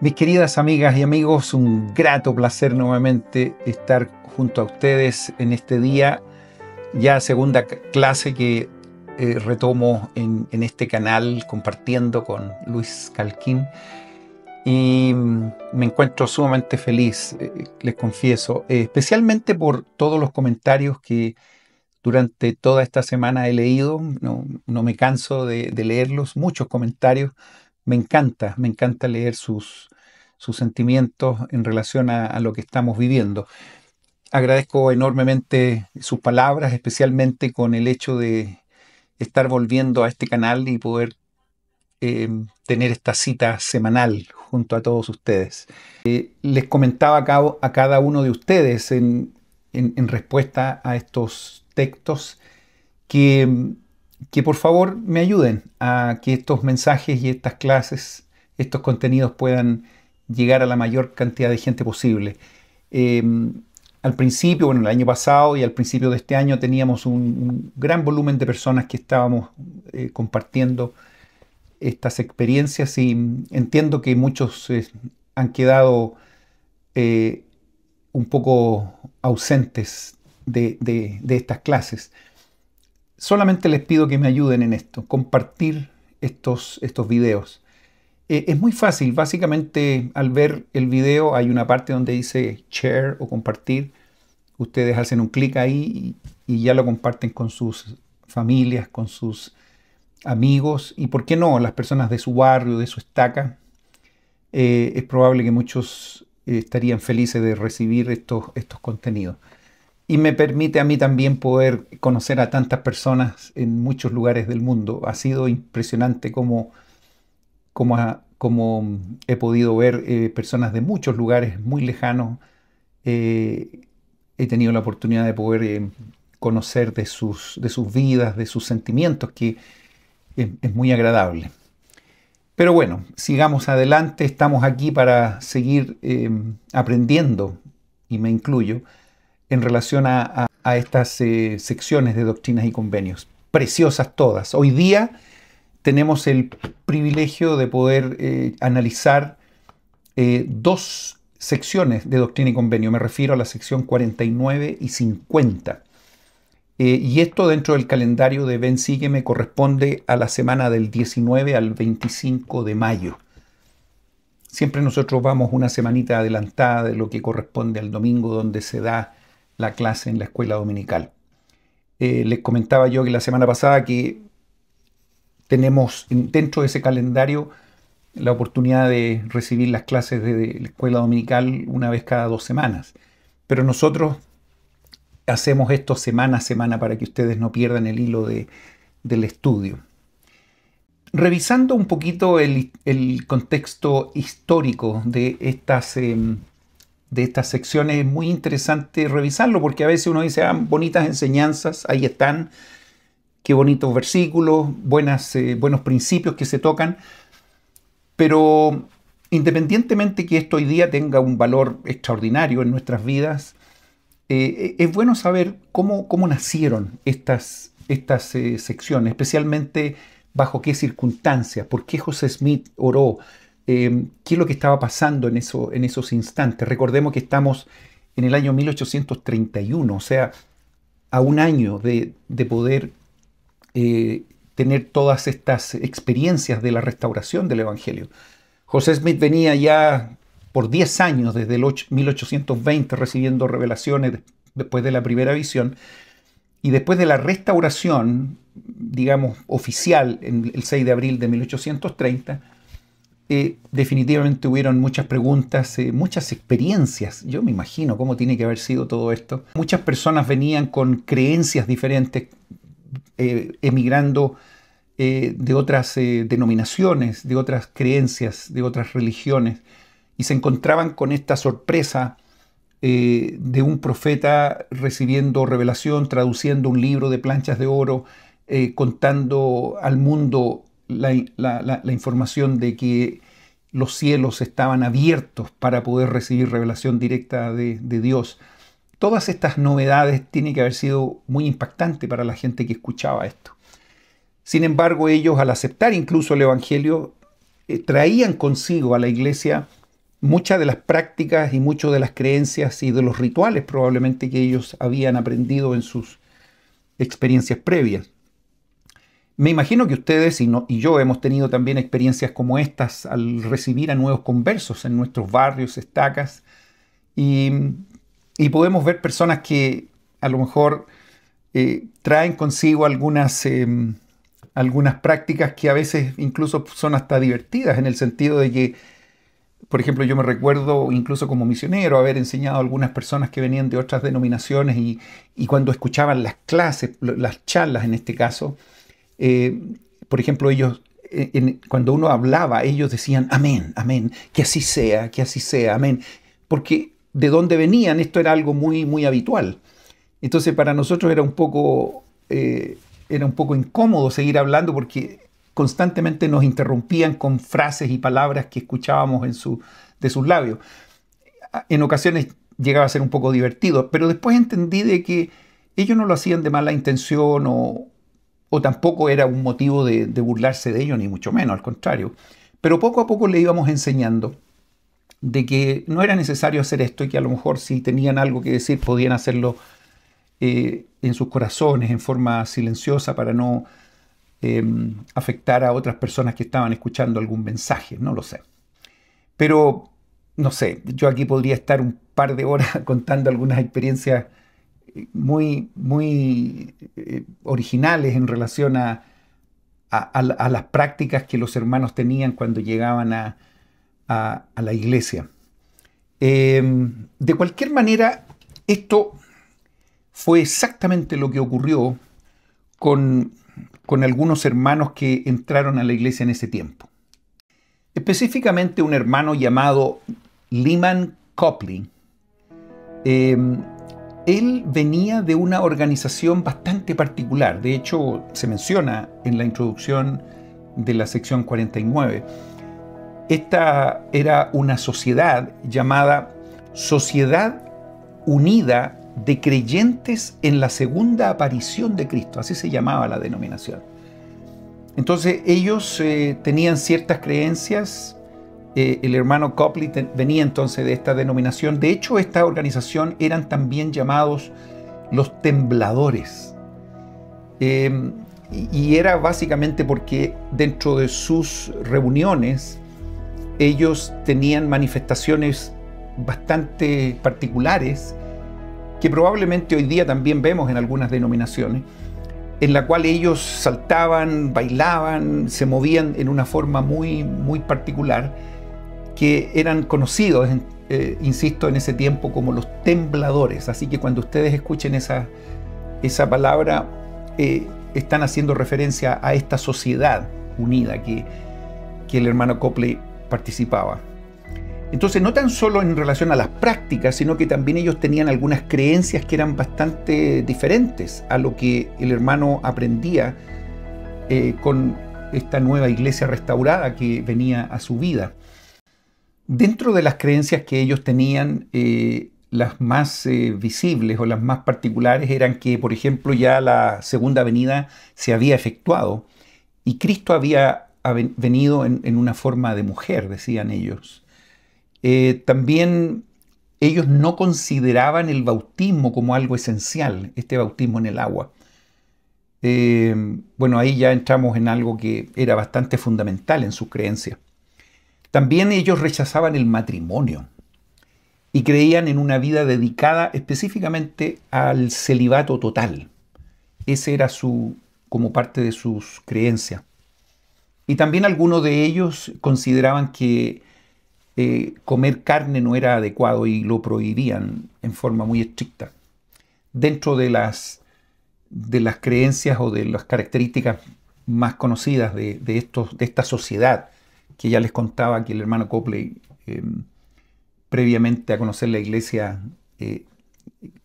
Mis queridas amigas y amigos, un grato placer nuevamente estar junto a ustedes en este día, ya segunda clase que retomo en este canal compartiendo con Luis Calquín y me encuentro sumamente feliz, les confieso, especialmente por todos los comentarios que durante toda esta semana he leído. No me canso de leerlos, muchos comentarios. Me encanta leer sus sentimientos en relación a lo que estamos viviendo. Agradezco enormemente sus palabras, especialmente con el hecho de estar volviendo a este canal y poder tener esta cita semanal junto a todos ustedes. Les comentaba a cada uno de ustedes en respuesta a estos textos que, que por favor me ayuden a que estos mensajes y estas clases, estos contenidos puedan llegar a la mayor cantidad de gente posible. Eh, Al principio, bueno, el año pasado y al principio de este año teníamos un gran volumen de personas que estábamos compartiendo estas experiencias y entiendo que muchos han quedado eh, un poco ausentes de estas clases. Solamente les pido que me ayuden en esto, compartir estos videos. Es muy fácil, básicamente al ver el video hay una parte donde dice share o compartir. Ustedes hacen un clic ahí y ya lo comparten con sus familias, con sus amigos y, ¿por qué no?, las personas de su barrio, de su estaca. Es probable que muchos estarían felices de recibir estos contenidos. Y me permite a mí también poder conocer a tantas personas en muchos lugares del mundo. Ha sido impresionante cómo he podido ver personas de muchos lugares muy lejanos. He tenido la oportunidad de poder conocer de sus vidas, de sus sentimientos, que es muy agradable. Pero bueno, sigamos adelante. Estamos aquí para seguir aprendiendo, y me incluyo, en relación a estas secciones de doctrinas y convenios. Preciosas todas. Hoy día tenemos el privilegio de poder analizar dos secciones de doctrina y convenio. Me refiero a la sección 49 y 50. Y esto dentro del calendario de Ven Sígueme corresponde a la semana del 19 al 25 de mayo. Siempre nosotros vamos una semanita adelantada de lo que corresponde al domingo donde se da la clase en la escuela dominical. Les comentaba yo que la semana pasada que tenemos dentro de ese calendario la oportunidad de recibir las clases de la escuela dominical una vez cada 2 semanas. Pero nosotros hacemos esto semana a semana para que ustedes no pierdan el hilo del estudio. Revisando un poquito el contexto histórico de estas secciones, es muy interesante revisarlo porque a veces uno dice, bonitas enseñanzas, ahí están, qué bonitos versículos, buenos principios que se tocan, pero independientemente que esto hoy día tenga un valor extraordinario en nuestras vidas, es bueno saber cómo nacieron estas secciones, especialmente bajo qué circunstancias, por qué José Smith oró, qué es lo que estaba pasando en esos instantes. Recordemos que estamos en el año 1831, o sea, a un año de poder tener todas estas experiencias de la restauración del Evangelio. José Smith venía ya por 10 años, desde el 1820, recibiendo revelaciones después de la primera visión, y después de la restauración, digamos, oficial, en el 6 de abril de 1830, definitivamente hubieron muchas preguntas, muchas experiencias. Yo me imagino cómo tiene que haber sido todo esto. Muchas personas venían con creencias diferentes, emigrando de otras denominaciones, de otras creencias, de otras religiones, y se encontraban con esta sorpresa de un profeta recibiendo revelación, traduciendo un libro de planchas de oro, contando al mundo la información de que los cielos estaban abiertos para poder recibir revelación directa de Dios. Todas estas novedades tienen que haber sido muy impactantes para la gente que escuchaba esto. Sin embargo, ellos, al aceptar incluso el Evangelio, traían consigo a la iglesia muchas de las prácticas y muchas de las creencias y de los rituales probablemente que ellos habían aprendido en sus experiencias previas. Me imagino que ustedes y yo hemos tenido también experiencias como estas al recibir a nuevos conversos en nuestros barrios, estacas, y, y podemos ver personas que a lo mejor traen consigo algunas prácticas que a veces incluso son hasta divertidas, en el sentido de que, por ejemplo, yo me recuerdo incluso como misionero haber enseñado a algunas personas que venían de otras denominaciones y cuando escuchaban las clases, las charlas en este caso, por ejemplo, ellos, cuando uno hablaba, ellos decían, amén, amén, que así sea, amén. Porque de donde venían, esto era algo muy, muy habitual. Entonces, para nosotros era un poco incómodo seguir hablando porque constantemente nos interrumpían con frases y palabras que escuchábamos de sus labios. En ocasiones llegaba a ser un poco divertido, pero después entendí de que ellos no lo hacían de mala intención o tampoco era un motivo de burlarse de ellos, ni mucho menos, al contrario. Pero poco a poco le íbamos enseñando de que no era necesario hacer esto y que a lo mejor si tenían algo que decir podían hacerlo en sus corazones, en forma silenciosa para no afectar a otras personas que estaban escuchando algún mensaje, no lo sé. Pero, no sé, yo aquí podría estar un par de horas contando algunas experiencias muy, muy originales en relación a las prácticas que los hermanos tenían cuando llegaban a la iglesia. De cualquier manera, esto fue exactamente lo que ocurrió con algunos hermanos que entraron a la iglesia en ese tiempo. Específicamente un hermano llamado Lyman Copley. Él venía de una organización bastante particular. De hecho, se menciona en la introducción de la sección 49. Esta era una sociedad llamada Sociedad Unida de Creyentes en la Segunda Aparición de Cristo. Así se llamaba la denominación. Entonces ellos tenían ciertas creencias. El hermano Copley venía entonces de esta denominación. De hecho, esta organización eran también llamados los tembladores. Y era básicamente porque dentro de sus reuniones ellos tenían manifestaciones bastante particulares que probablemente hoy día también vemos en algunas denominaciones, en la cual ellos saltaban, bailaban, se movían en una forma muy, muy particular, que eran conocidos, insisto, en ese tiempo como los tembladores. Así que cuando ustedes escuchen esa palabra, están haciendo referencia a esta sociedad unida que el hermano Copley participaba. Entonces, no tan solo en relación a las prácticas, sino que también ellos tenían algunas creencias que eran bastante diferentes a lo que el hermano aprendía con esta nueva iglesia restaurada que venía a su vida. Dentro de las creencias que ellos tenían, las más visibles o las más particulares eran que, por ejemplo, ya la segunda venida se había efectuado y Cristo había venido en una forma de mujer, decían ellos. También ellos no consideraban el bautismo como algo esencial, este bautismo en el agua. Bueno, ahí ya entramos en algo que era bastante fundamental en sus creencias. También ellos rechazaban el matrimonio y creían en una vida dedicada específicamente al celibato total. Ese era como parte de sus creencias. Y también algunos de ellos consideraban que comer carne no era adecuado y lo prohibían en forma muy estricta. Dentro de las creencias o de las características más conocidas de esta sociedad que ya les contaba que el hermano Copley, previamente a conocer la iglesia,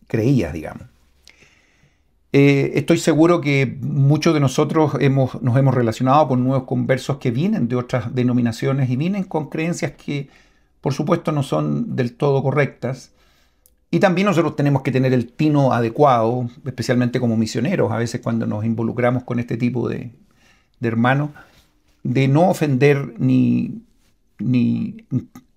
creía, digamos. Estoy seguro que muchos de nosotros nos hemos relacionado con nuevos conversos que vienen de otras denominaciones y vienen con creencias que, por supuesto, no son del todo correctas. Y también nosotros tenemos que tener el tino adecuado, especialmente como misioneros, a veces cuando nos involucramos con este tipo de hermanos, de no ofender ni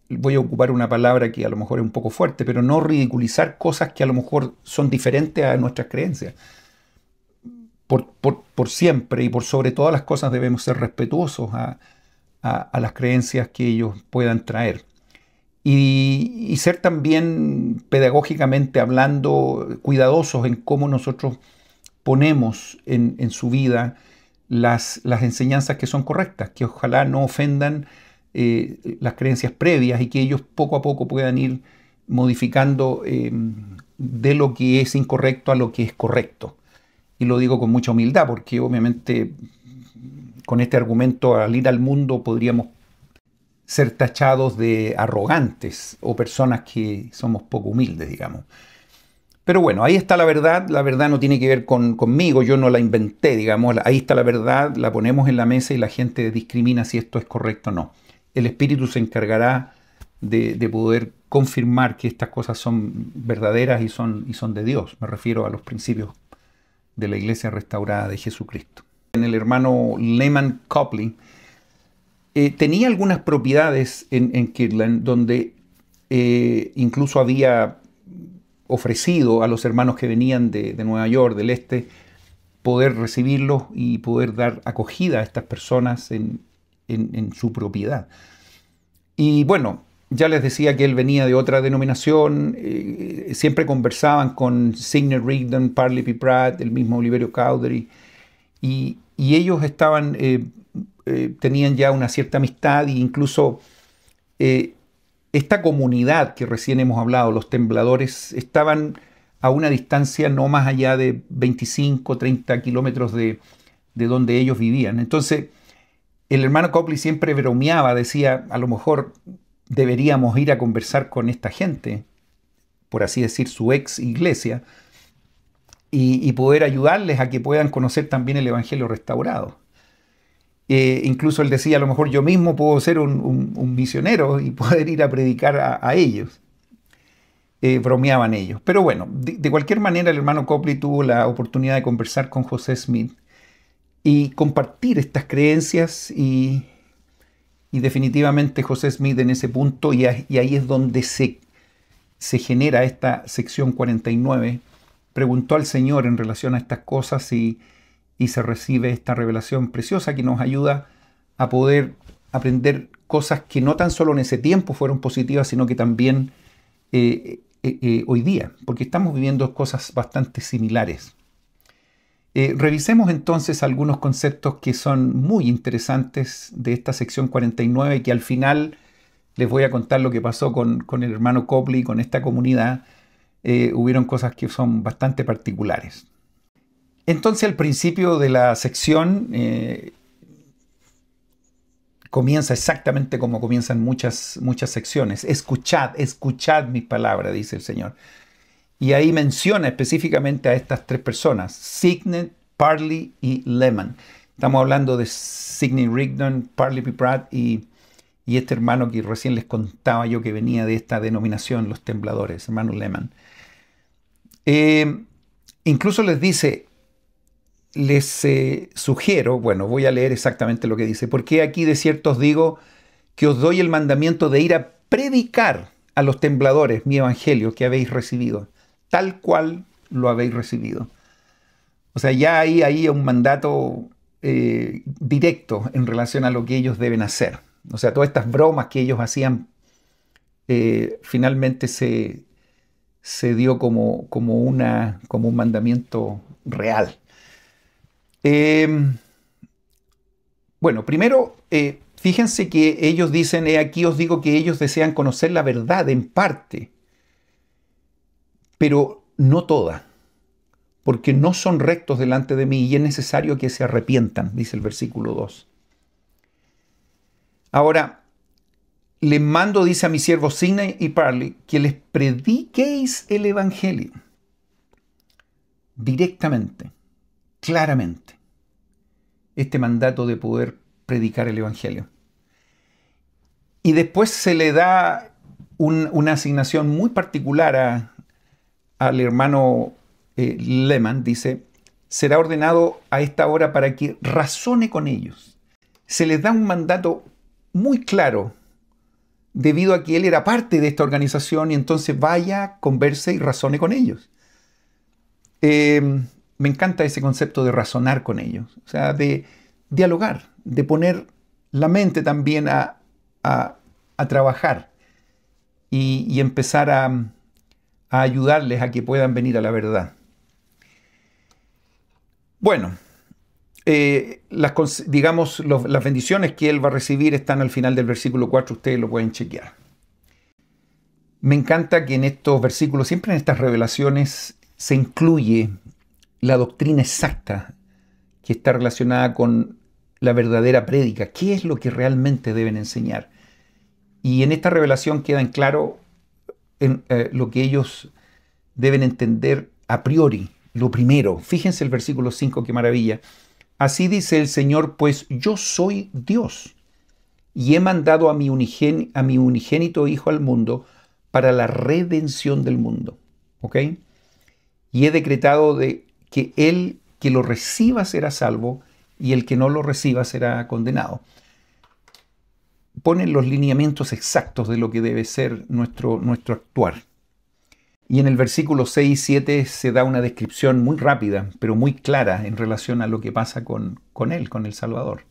voy a ocupar una palabra que a lo mejor es un poco fuerte, pero no ridiculizar cosas que a lo mejor son diferentes a nuestras creencias. Por siempre y por sobre todas las cosas debemos ser respetuosos a las creencias que ellos puedan traer. Y ser también pedagógicamente hablando cuidadosos en cómo nosotros ponemos en su vida las enseñanzas que son correctas, que ojalá no ofendan las creencias previas y que ellos poco a poco puedan ir modificando de lo que es incorrecto a lo que es correcto. Y lo digo con mucha humildad porque obviamente con este argumento al ir al mundo podríamos ser tachados de arrogantes o personas que somos poco humildes, digamos. Pero bueno, ahí está la verdad no tiene que ver conmigo, yo no la inventé, digamos, ahí está la verdad, la ponemos en la mesa y la gente discrimina si esto es correcto o no. El Espíritu se encargará de poder confirmar que estas cosas son verdaderas y son de Dios. Me refiero a los principios de la Iglesia restaurada de Jesucristo. En el hermano Lehman Copley tenía algunas propiedades en Kirtland donde incluso había ofrecido a los hermanos que venían de Nueva York, del este, poder recibirlos y poder dar acogida a estas personas en su propiedad. Y bueno, ya les decía que él venía de otra denominación, siempre conversaban con Sidney Rigdon, Parley P. Pratt, el mismo Oliverio Cowdery, y ellos estaban, tenían ya una cierta amistad e incluso esta comunidad que recién hemos hablado, los tembladores, estaban a una distancia no más allá de 25, 30 kilómetros de donde ellos vivían. Entonces, el hermano Copley siempre bromeaba, decía, a lo mejor deberíamos ir a conversar con esta gente, por así decir, su ex iglesia, y poder ayudarles a que puedan conocer también el Evangelio restaurado. Incluso él decía, a lo mejor yo mismo puedo ser un misionero y poder ir a predicar a ellos. Bromeaban ellos. Pero bueno, de cualquier manera el hermano Copley tuvo la oportunidad de conversar con José Smith y compartir estas creencias y definitivamente José Smith en ese punto, y ahí es donde se genera esta sección 49, preguntó al Señor en relación a estas cosas y se recibe esta revelación preciosa que nos ayuda a poder aprender cosas que no tan solo en ese tiempo fueron positivas, sino que también hoy día, porque estamos viviendo cosas bastante similares. Revisemos entonces algunos conceptos que son muy interesantes de esta sección 49, que al final les voy a contar lo que pasó con el hermano Copley, con esta comunidad. Hubieron cosas que son bastante particulares. Entonces, al principio de la sección comienza exactamente como comienzan muchas secciones. Escuchad mis palabras, dice el Señor. Y ahí menciona específicamente a estas tres personas, Sidney, Parley y Lehman. Estamos hablando de Sidney Rigdon, Parley P. Pratt y este hermano que recién les contaba yo que venía de esta denominación, los tembladores, hermano Lehman. Incluso les dice, les sugiero, bueno, voy a leer exactamente lo que dice, porque aquí de cierto os digo que os doy el mandamiento de ir a predicar a los tembladores mi evangelio que habéis recibido, tal cual lo habéis recibido. O sea, ya hay ahí un mandato directo en relación a lo que ellos deben hacer. O sea, todas estas bromas que ellos hacían finalmente se dio como un mandamiento real. Bueno, primero, fíjense que ellos dicen, aquí os digo que ellos desean conocer la verdad en parte, pero no toda, porque no son rectos delante de mí y es necesario que se arrepientan, dice el versículo 2. Ahora, les mando, dice a mis siervos Sidney y Parley, que les prediquéis el Evangelio directamente, claramente. Este mandato de poder predicar el Evangelio. Y después se le da una asignación muy particular al hermano Lehman, dice, será ordenado a esta hora para que razone con ellos. Se les da un mandato muy claro debido a que él era parte de esta organización y entonces vaya, converse y razone con ellos. Me encanta ese concepto de razonar con ellos, o sea, de dialogar, de poner la mente también a trabajar y empezar a ayudarles a que puedan venir a la verdad. Bueno, las bendiciones que él va a recibir están al final del versículo 4, ustedes lo pueden chequear. Me encanta que en estos versículos, siempre en estas revelaciones, se incluye la doctrina exacta que está relacionada con la verdadera prédica. ¿Qué es lo que realmente deben enseñar? Y en esta revelación queda en claro lo que ellos deben entender a priori, lo primero. Fíjense el versículo 5, qué maravilla. Así dice el Señor, pues yo soy Dios y he mandado a mi unigénito Hijo al mundo para la redención del mundo. ¿Ok? Y he decretado que el que lo reciba será salvo y el que no lo reciba será condenado. Ponen los lineamientos exactos de lo que debe ser nuestro actuar. Y en el versículo 6 y 7 se da una descripción muy rápida, pero muy clara en relación a lo que pasa con él, con el Salvador.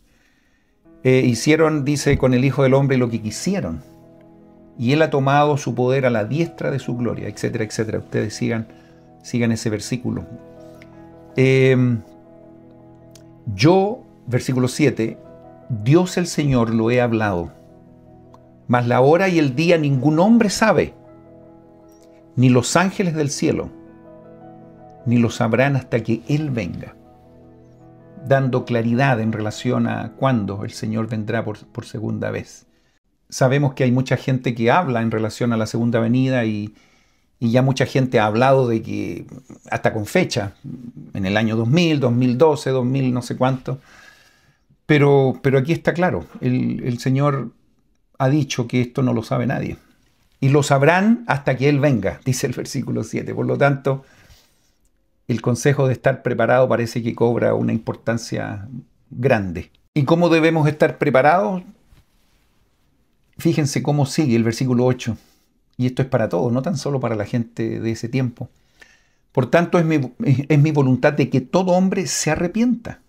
Hicieron, dice, con el Hijo del Hombre lo que quisieron. Y él ha tomado su poder a la diestra de su gloria, etcétera, etcétera. Ustedes sigan ese versículo. Yo, versículo 7, Dios el Señor lo he hablado, mas la hora y el día ningún hombre sabe, ni los ángeles del cielo, ni lo sabrán hasta que Él venga, dando claridad en relación a cuándo el Señor vendrá por segunda vez. Sabemos que hay mucha gente que habla en relación a la segunda venida y ya mucha gente ha hablado de que, hasta con fecha, en el año 2000, 2012, 2000, no sé cuánto. Pero aquí está claro, el Señor ha dicho que esto no lo sabe nadie. Y lo sabrán hasta que Él venga, dice el versículo 7. Por lo tanto, el consejo de estar preparado parece que cobra una importancia grande. ¿Y cómo debemos estar preparados? Fíjense cómo sigue el versículo 8. Y esto es para todos, no tan solo para la gente de ese tiempo. Por tanto, es mi voluntad de que todo hombre se arrepienta,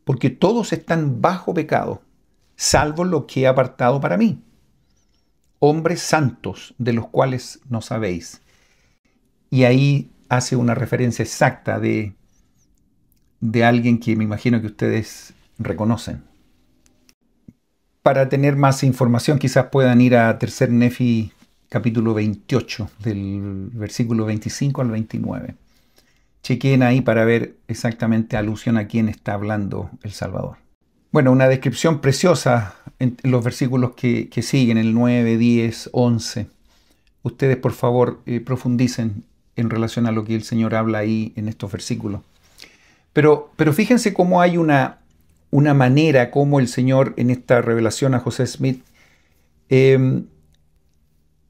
porque todos están bajo pecado, salvo lo que he apartado para mí, hombres santos, de los cuales no sabéis. Y ahí hace una referencia exacta de alguien que me imagino que ustedes reconocen. Para tener más información, quizás puedan ir a 3 Nefi capítulo 28, del versículo 25 al 29. Chequen ahí para ver exactamente alusión a quién está hablando el Salvador. Bueno, una descripción preciosa en los versículos que siguen, el 9, 10, 11. Ustedes, por favor, profundicen en relación a lo que el Señor habla ahí en estos versículos. Pero fíjense cómo hay una manera, como el Señor en esta revelación a José Smith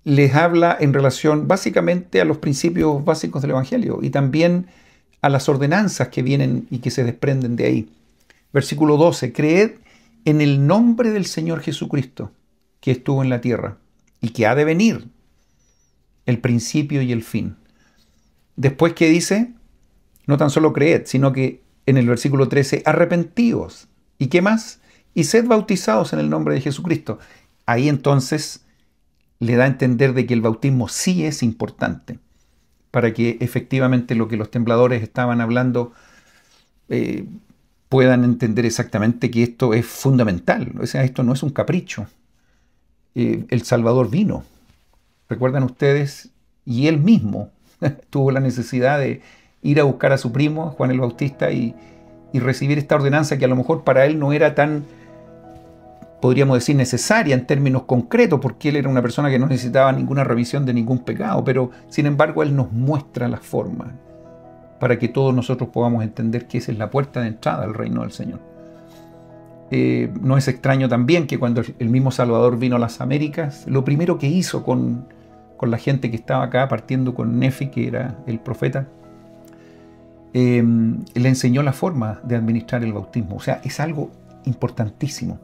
les habla en relación básicamente a los principios básicos del Evangelio y también a las ordenanzas que vienen y que se desprenden de ahí. Versículo 12, creed en el nombre del Señor Jesucristo, que estuvo en la tierra y que ha de venir, el principio y el fin. Después, ¿qué dice? No tan solo creed, sino que en el versículo 13, arrepentíos. ¿Y qué más? Y sed bautizados en el nombre de Jesucristo. Ahí entonces le da a entender de que el bautismo sí es importante para que efectivamente lo que los tembladores estaban hablando puedan entender exactamente que esto es fundamental. O sea, esto no es un capricho. El Salvador vino, recuerdan ustedes, y él mismo tuvo la necesidad de ir a buscar a su primo, Juan el Bautista, y recibir esta ordenanza que a lo mejor para él no era tan, podríamos decir, necesaria en términos concretos, porque él era una persona que no necesitaba ninguna revisión de ningún pecado, pero sin embargo él nos muestra la forma para que todos nosotros podamos entender que esa es la puerta de entrada al reino del Señor. No es extraño también que cuando el mismo Salvador vino a las Américas, lo primero que hizo con la gente que estaba acá, partiendo con Nefi, que era el profeta, le enseñó la forma de administrar el bautismo. O sea, es algo importantísimo.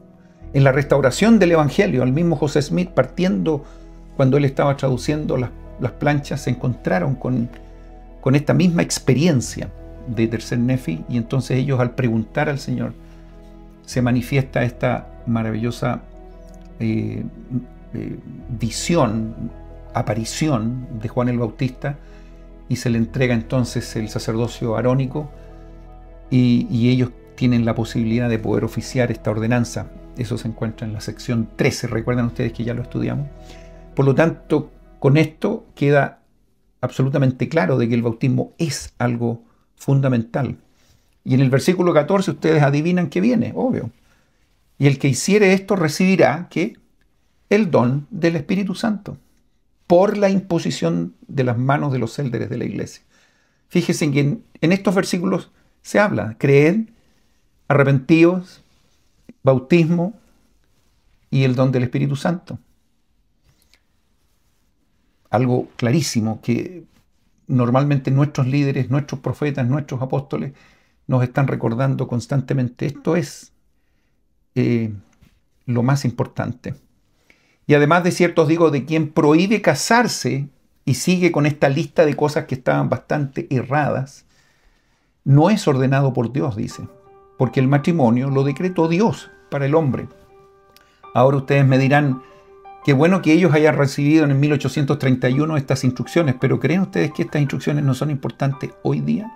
en la restauración del Evangelio. Al mismo José Smith, partiendo cuando él estaba traduciendo las planchas, se encontraron con esta misma experiencia de tercer Nefi, y entonces ellos, al preguntar al Señor, se manifiesta esta maravillosa visión, aparición de Juan el Bautista, y se le entrega entonces el sacerdocio arónico, y ellos tienen la posibilidad de poder oficiar esta ordenanza. Eso se encuentra en la sección 13, recuerdan ustedes que ya lo estudiamos. Por lo tanto, con esto queda absolutamente claro de que el bautismo es algo fundamental. Y en el versículo 14 ustedes adivinan que viene, obvio. Y el que hiciere esto recibirá, ¿qué? El don del Espíritu Santo, por la imposición de las manos de los élderes de la iglesia. Fíjense que en estos versículos se habla: creed, arrepentíos, bautismo y el don del Espíritu Santo. Algo clarísimo que normalmente nuestros líderes, nuestros profetas, nuestros apóstoles nos están recordando constantemente. Esto es lo más importante. Y además de cierto os digo, de quien prohíbe casarse, y sigue con esta lista de cosas que estaban bastante erradas, no es ordenado por Dios, dice, porque el matrimonio lo decretó Dios para el hombre. Ahora ustedes me dirán, qué bueno que ellos hayan recibido en el 1831 estas instrucciones, pero ¿creen ustedes que estas instrucciones no son importantes hoy día?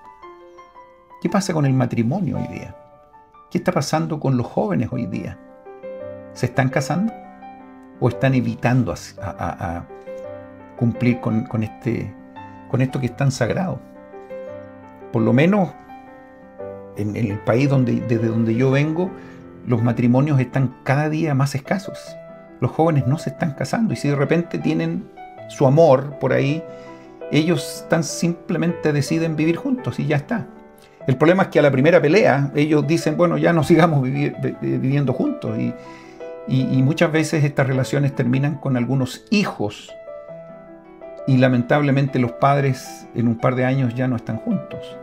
¿Qué pasa con el matrimonio hoy día? ¿Qué está pasando con los jóvenes hoy día? ¿Se están casando? ¿O están evitando a cumplir con esto que es tan sagrado? Por lo menos en el país desde donde yo vengo, los matrimonios están cada día más escasos. Los jóvenes no se están casando, y si de repente tienen su amor por ahí, ellos simplemente deciden vivir juntos y ya está. El problema es que a la primera pelea ellos dicen, bueno, ya no sigamos viviendo juntos, y muchas veces estas relaciones terminan con algunos hijos, y lamentablemente los padres en un par de años ya no están juntos,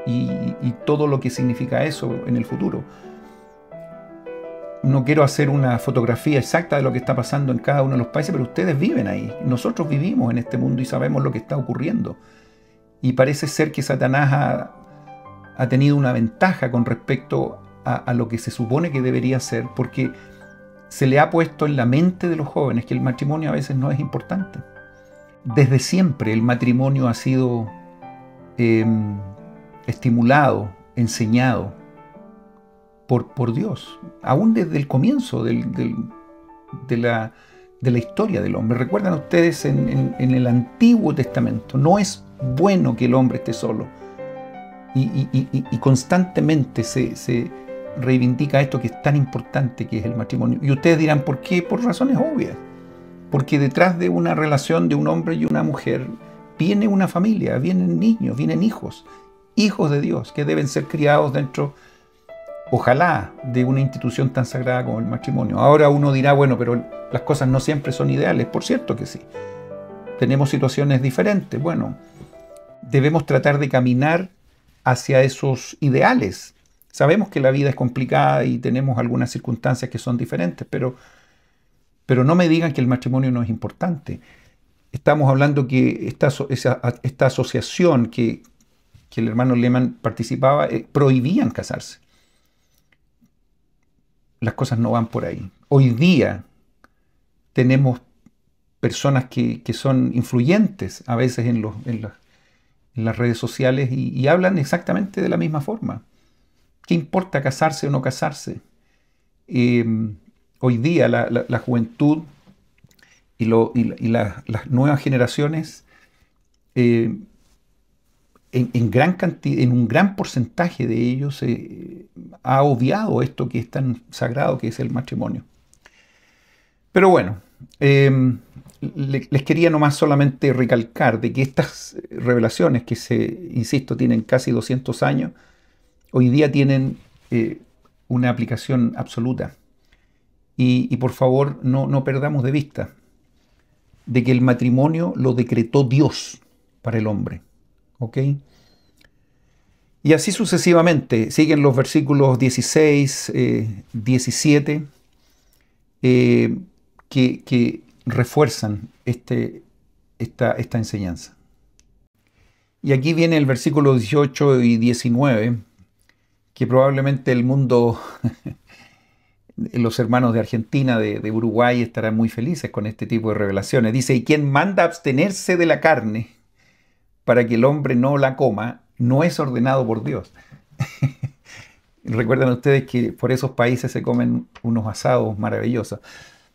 y todo lo que significa eso en el futuro. No quiero hacer una fotografía exacta de lo que está pasando en cada uno de los países, pero ustedes viven ahí. Nosotros vivimos en este mundo y sabemos lo que está ocurriendo. Y parece ser que Satanás ha tenido una ventaja con respecto a lo que se supone que debería ser, porque se le ha puesto en la mente de los jóvenes que el matrimonio a veces no es importante. Desde siempre el matrimonio ha sido estimulado, enseñado por Dios, aún desde el comienzo de la historia del hombre. Recuerdan ustedes en el Antiguo Testamento, no es bueno que el hombre esté solo, y constantemente se reivindica esto que es tan importante, que es el matrimonio. Y ustedes dirán, ¿por qué? Por razones obvias. Porque detrás de una relación de un hombre y una mujer viene una familia, vienen niños, vienen hijos de Dios, que deben ser criados dentro, ojalá, de una institución tan sagrada como el matrimonio. Ahora uno dirá, bueno, pero las cosas no siempre son ideales. Por cierto que sí. Tenemos situaciones diferentes. Bueno, debemos tratar de caminar hacia esos ideales. Sabemos que la vida es complicada y tenemos algunas circunstancias que son diferentes, pero no me digan que el matrimonio no es importante. Estamos hablando que esta asociación que el hermano Lehmann participaba, prohibían casarse. Las cosas no van por ahí. Hoy día tenemos personas que son influyentes a veces en las redes sociales, y hablan exactamente de la misma forma. ¿Qué importa casarse o no casarse? Hoy día la juventud y las nuevas generaciones, en un gran porcentaje de ellos ha obviado esto que es tan sagrado, que es el matrimonio. Pero bueno, les quería nomás solamente recalcar de que estas revelaciones que insisto, tienen casi 200 años, hoy día tienen una aplicación absoluta. Y por favor, no perdamos de vista de que el matrimonio lo decretó Dios para el hombre. ¿Ok? Y así sucesivamente. Siguen los versículos 16, 17. eh, que refuerzan esta enseñanza. Y aquí viene el versículo 18 y 19, que probablemente el mundo, los hermanos de Argentina, de Uruguay, estarán muy felices con este tipo de revelaciones. Dice, y quien manda abstenerse de la carne para que el hombre no la coma, no es ordenado por Dios. Recuerdan ustedes que por esos países se comen unos asados maravillosos.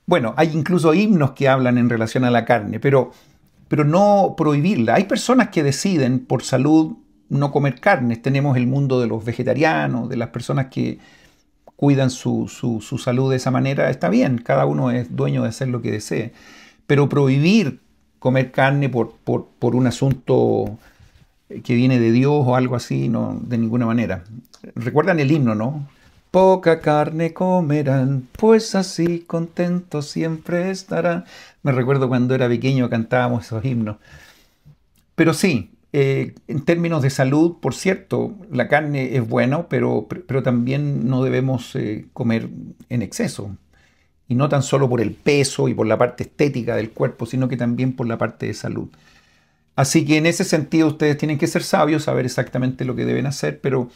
Bueno, hay incluso himnos que hablan en relación a la carne, pero no prohibirla. Hay personas que deciden por salud no comer carnes. Tenemos el mundo de los vegetarianos, de las personas que cuidan su salud de esa manera. Está bien, cada uno es dueño de hacer lo que desee. Pero prohibir comer carne por un asunto que viene de Dios o algo así, no, de ninguna manera. ¿Recuerdan el himno, no? Poca carne comerán, pues así contentos siempre estarán. Me recuerdo cuando era pequeño cantábamos esos himnos. Pero sí, en términos de salud, por cierto, la carne es buena, pero también no debemos comer en exceso. Y no tan solo por el peso y por la parte estética del cuerpo, sino que también por la parte de salud. Así que en ese sentido ustedes tienen que ser sabios, saber exactamente lo que deben hacer, pero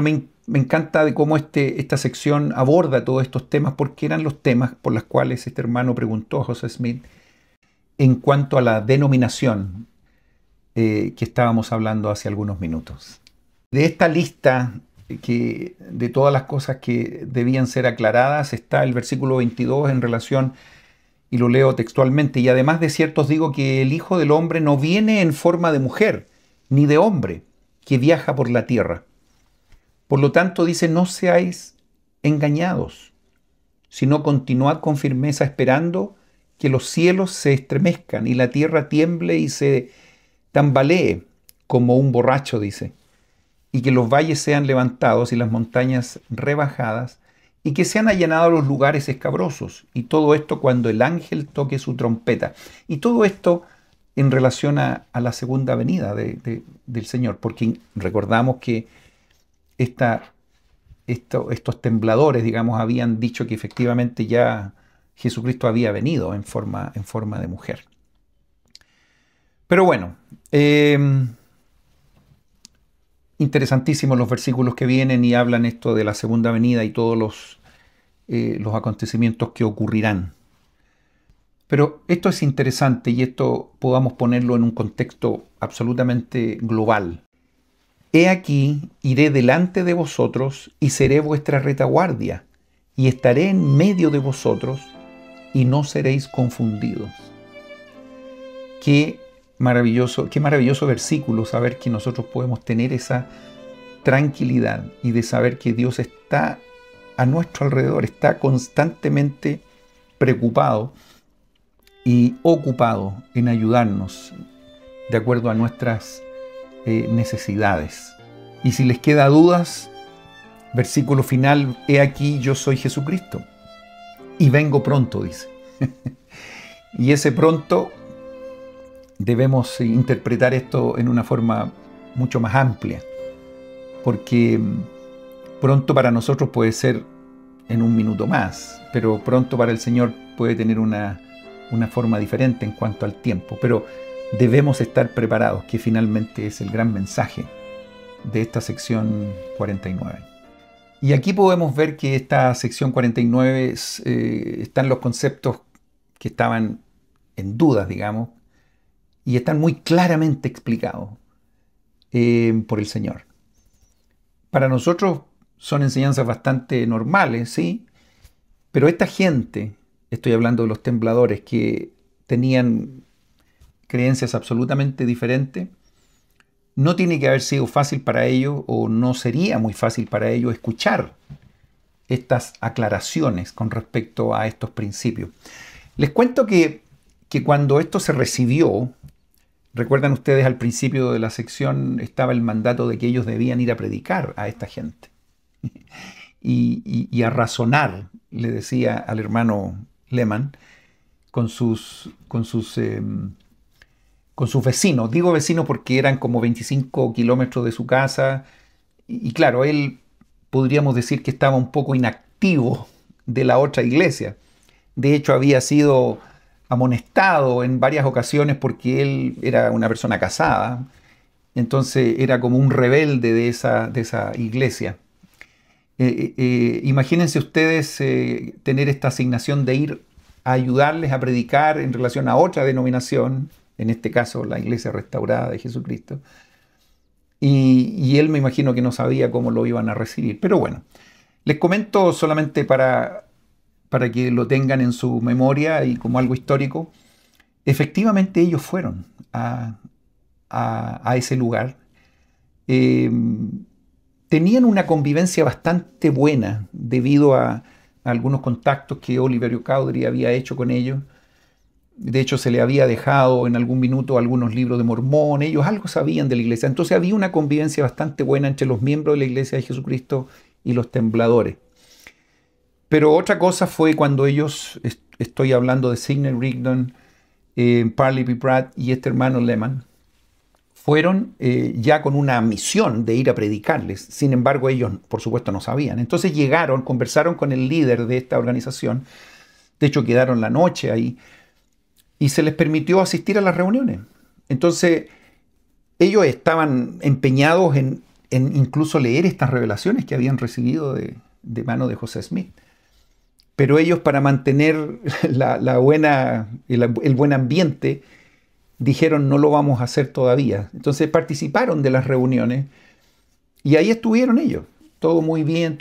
me encanta de cómo esta sección aborda todos estos temas, porque eran los temas por los cuales este hermano preguntó a José Smith en cuanto a la denominación que estábamos hablando hace algunos minutos. De esta lista de todas las cosas que debían ser aclaradas está el versículo 22 en relación, y lo leo textualmente, y además de cierto os digo que el Hijo del Hombre no viene en forma de mujer, ni de hombre, que viaja por la tierra. Por lo tanto, dice, no seáis engañados, sino continuad con firmeza esperando que los cielos se estremezcan y la tierra tiemble y se tambalee como un borracho, dice, y que los valles sean levantados y las montañas rebajadas, y que sean allanados los lugares escabrosos, y todo esto cuando el ángel toque su trompeta. Y todo esto en relación a la segunda venida del Señor, porque recordamos que estos tembladores, digamos, habían dicho que efectivamente ya Jesucristo había venido en forma de mujer. Pero bueno, interesantísimos los versículos que vienen y hablan esto de la segunda venida y todos los acontecimientos que ocurrirán. Pero esto es interesante y esto podamos ponerlo en un contexto absolutamente global. He aquí, iré delante de vosotros y seré vuestra retaguardia, y estaré en medio de vosotros y no seréis confundidos. Qué maravilloso versículo saber que nosotros podemos tener esa tranquilidad y de saber que Dios está a nuestro alrededor, está constantemente preocupado y ocupado en ayudarnos de acuerdo a nuestras necesidades. Y si les queda dudas, versículo final, he aquí yo soy Jesucristo y vengo pronto, dice. Y ese pronto debemos interpretar esto en una forma mucho más amplia, porque pronto para nosotros puede ser en un minuto más, pero pronto para el Señor puede tener una forma diferente en cuanto al tiempo. Pero debemos estar preparados, que finalmente es el gran mensaje de esta sección 49. Y aquí podemos ver que esta sección 49 están los conceptos que estaban en dudas, digamos, y están muy claramente explicados por el Señor. Para nosotros son enseñanzas bastante normales, ¿sí? Pero esta gente, estoy hablando de los tembladores, que tenían creencias absolutamente diferentes, no tiene que haber sido fácil para ellos, o no sería muy fácil para ellos, escuchar estas aclaraciones con respecto a estos principios. Les cuento que cuando esto se recibió, recuerdan ustedes al principio de la sección estaba el mandato de que ellos debían ir a predicar a esta gente y a razonar, le decía al hermano Lehmann, con sus vecinos. Digo vecinos porque eran como 25 kilómetros de su casa y claro, él podríamos decir que estaba un poco inactivo de la otra iglesia. De hecho, había sido amonestado en varias ocasiones porque él era una persona casada. Entonces era como un rebelde de esa iglesia. Imagínense ustedes tener esta asignación de ir a ayudarles a predicar en relación a otra denominación, en este caso la Iglesia Restaurada de Jesucristo, y él me imagino que no sabía cómo lo iban a recibir. Pero bueno, les comento solamente para que lo tengan en su memoria y como algo histórico. Efectivamente ellos fueron a ese lugar. Tenían una convivencia bastante buena debido a algunos contactos que Oliver Cowdery había hecho con ellos. De hecho, se le había dejado en algún minuto algunos libros de Mormón. Ellos algo sabían de la iglesia. Entonces había una convivencia bastante buena entre los miembros de la iglesia de Jesucristo y los tembladores. Pero otra cosa fue cuando ellos, estoy hablando de Sidney Rigdon, Parley P. Pratt y este hermano Lehman, fueron ya con una misión de ir a predicarles. Sin embargo, ellos, por supuesto, no sabían. Entonces llegaron, conversaron con el líder de esta organización. De hecho, quedaron la noche ahí. Y se les permitió asistir a las reuniones. Entonces, ellos estaban empeñados en incluso leer estas revelaciones que habían recibido de mano de José Smith. Pero ellos, para mantener el buen ambiente, dijeron no lo vamos a hacer todavía. Entonces participaron de las reuniones y ahí estuvieron ellos. Todo muy bien,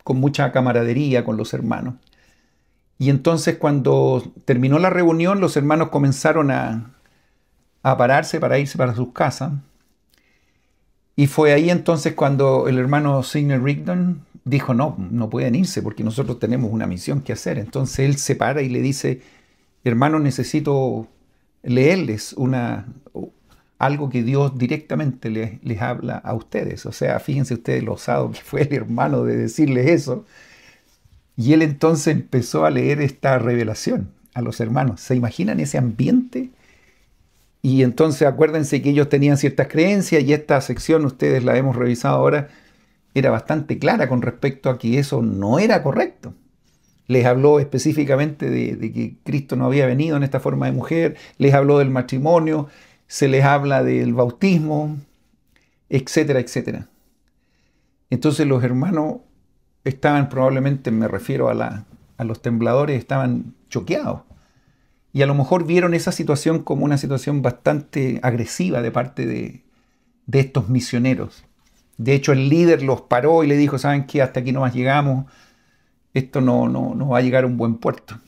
con mucha camaradería con los hermanos. Y entonces cuando terminó la reunión, los hermanos comenzaron a pararse para irse para sus casas. Y fue ahí entonces cuando el hermano Sidney Rigdon dijo, no pueden irse porque nosotros tenemos una misión que hacer. Entonces él se para y le dice, hermano, necesito leerles algo que Dios directamente les habla a ustedes. O sea, fíjense ustedes lo osado que fue el hermano de decirles eso. Y él entonces empezó a leer esta revelación a los hermanos. ¿Se imaginan ese ambiente? Y entonces acuérdense que ellos tenían ciertas creencias y esta sección, ustedes la hemos revisado ahora, era bastante clara con respecto a que eso no era correcto. Les habló específicamente de que Cristo no había venido en esta forma de mujer, les habló del matrimonio, se les habla del bautismo, etcétera, etcétera. Entonces los hermanos estaban probablemente, me refiero a los tembladores, estaban choqueados. Y a lo mejor vieron esa situación como una situación bastante agresiva de parte de estos misioneros. De hecho, el líder los paró y le dijo, ¿saben qué? Hasta aquí nomás llegamos. Esto no va a llegar a un buen puerto.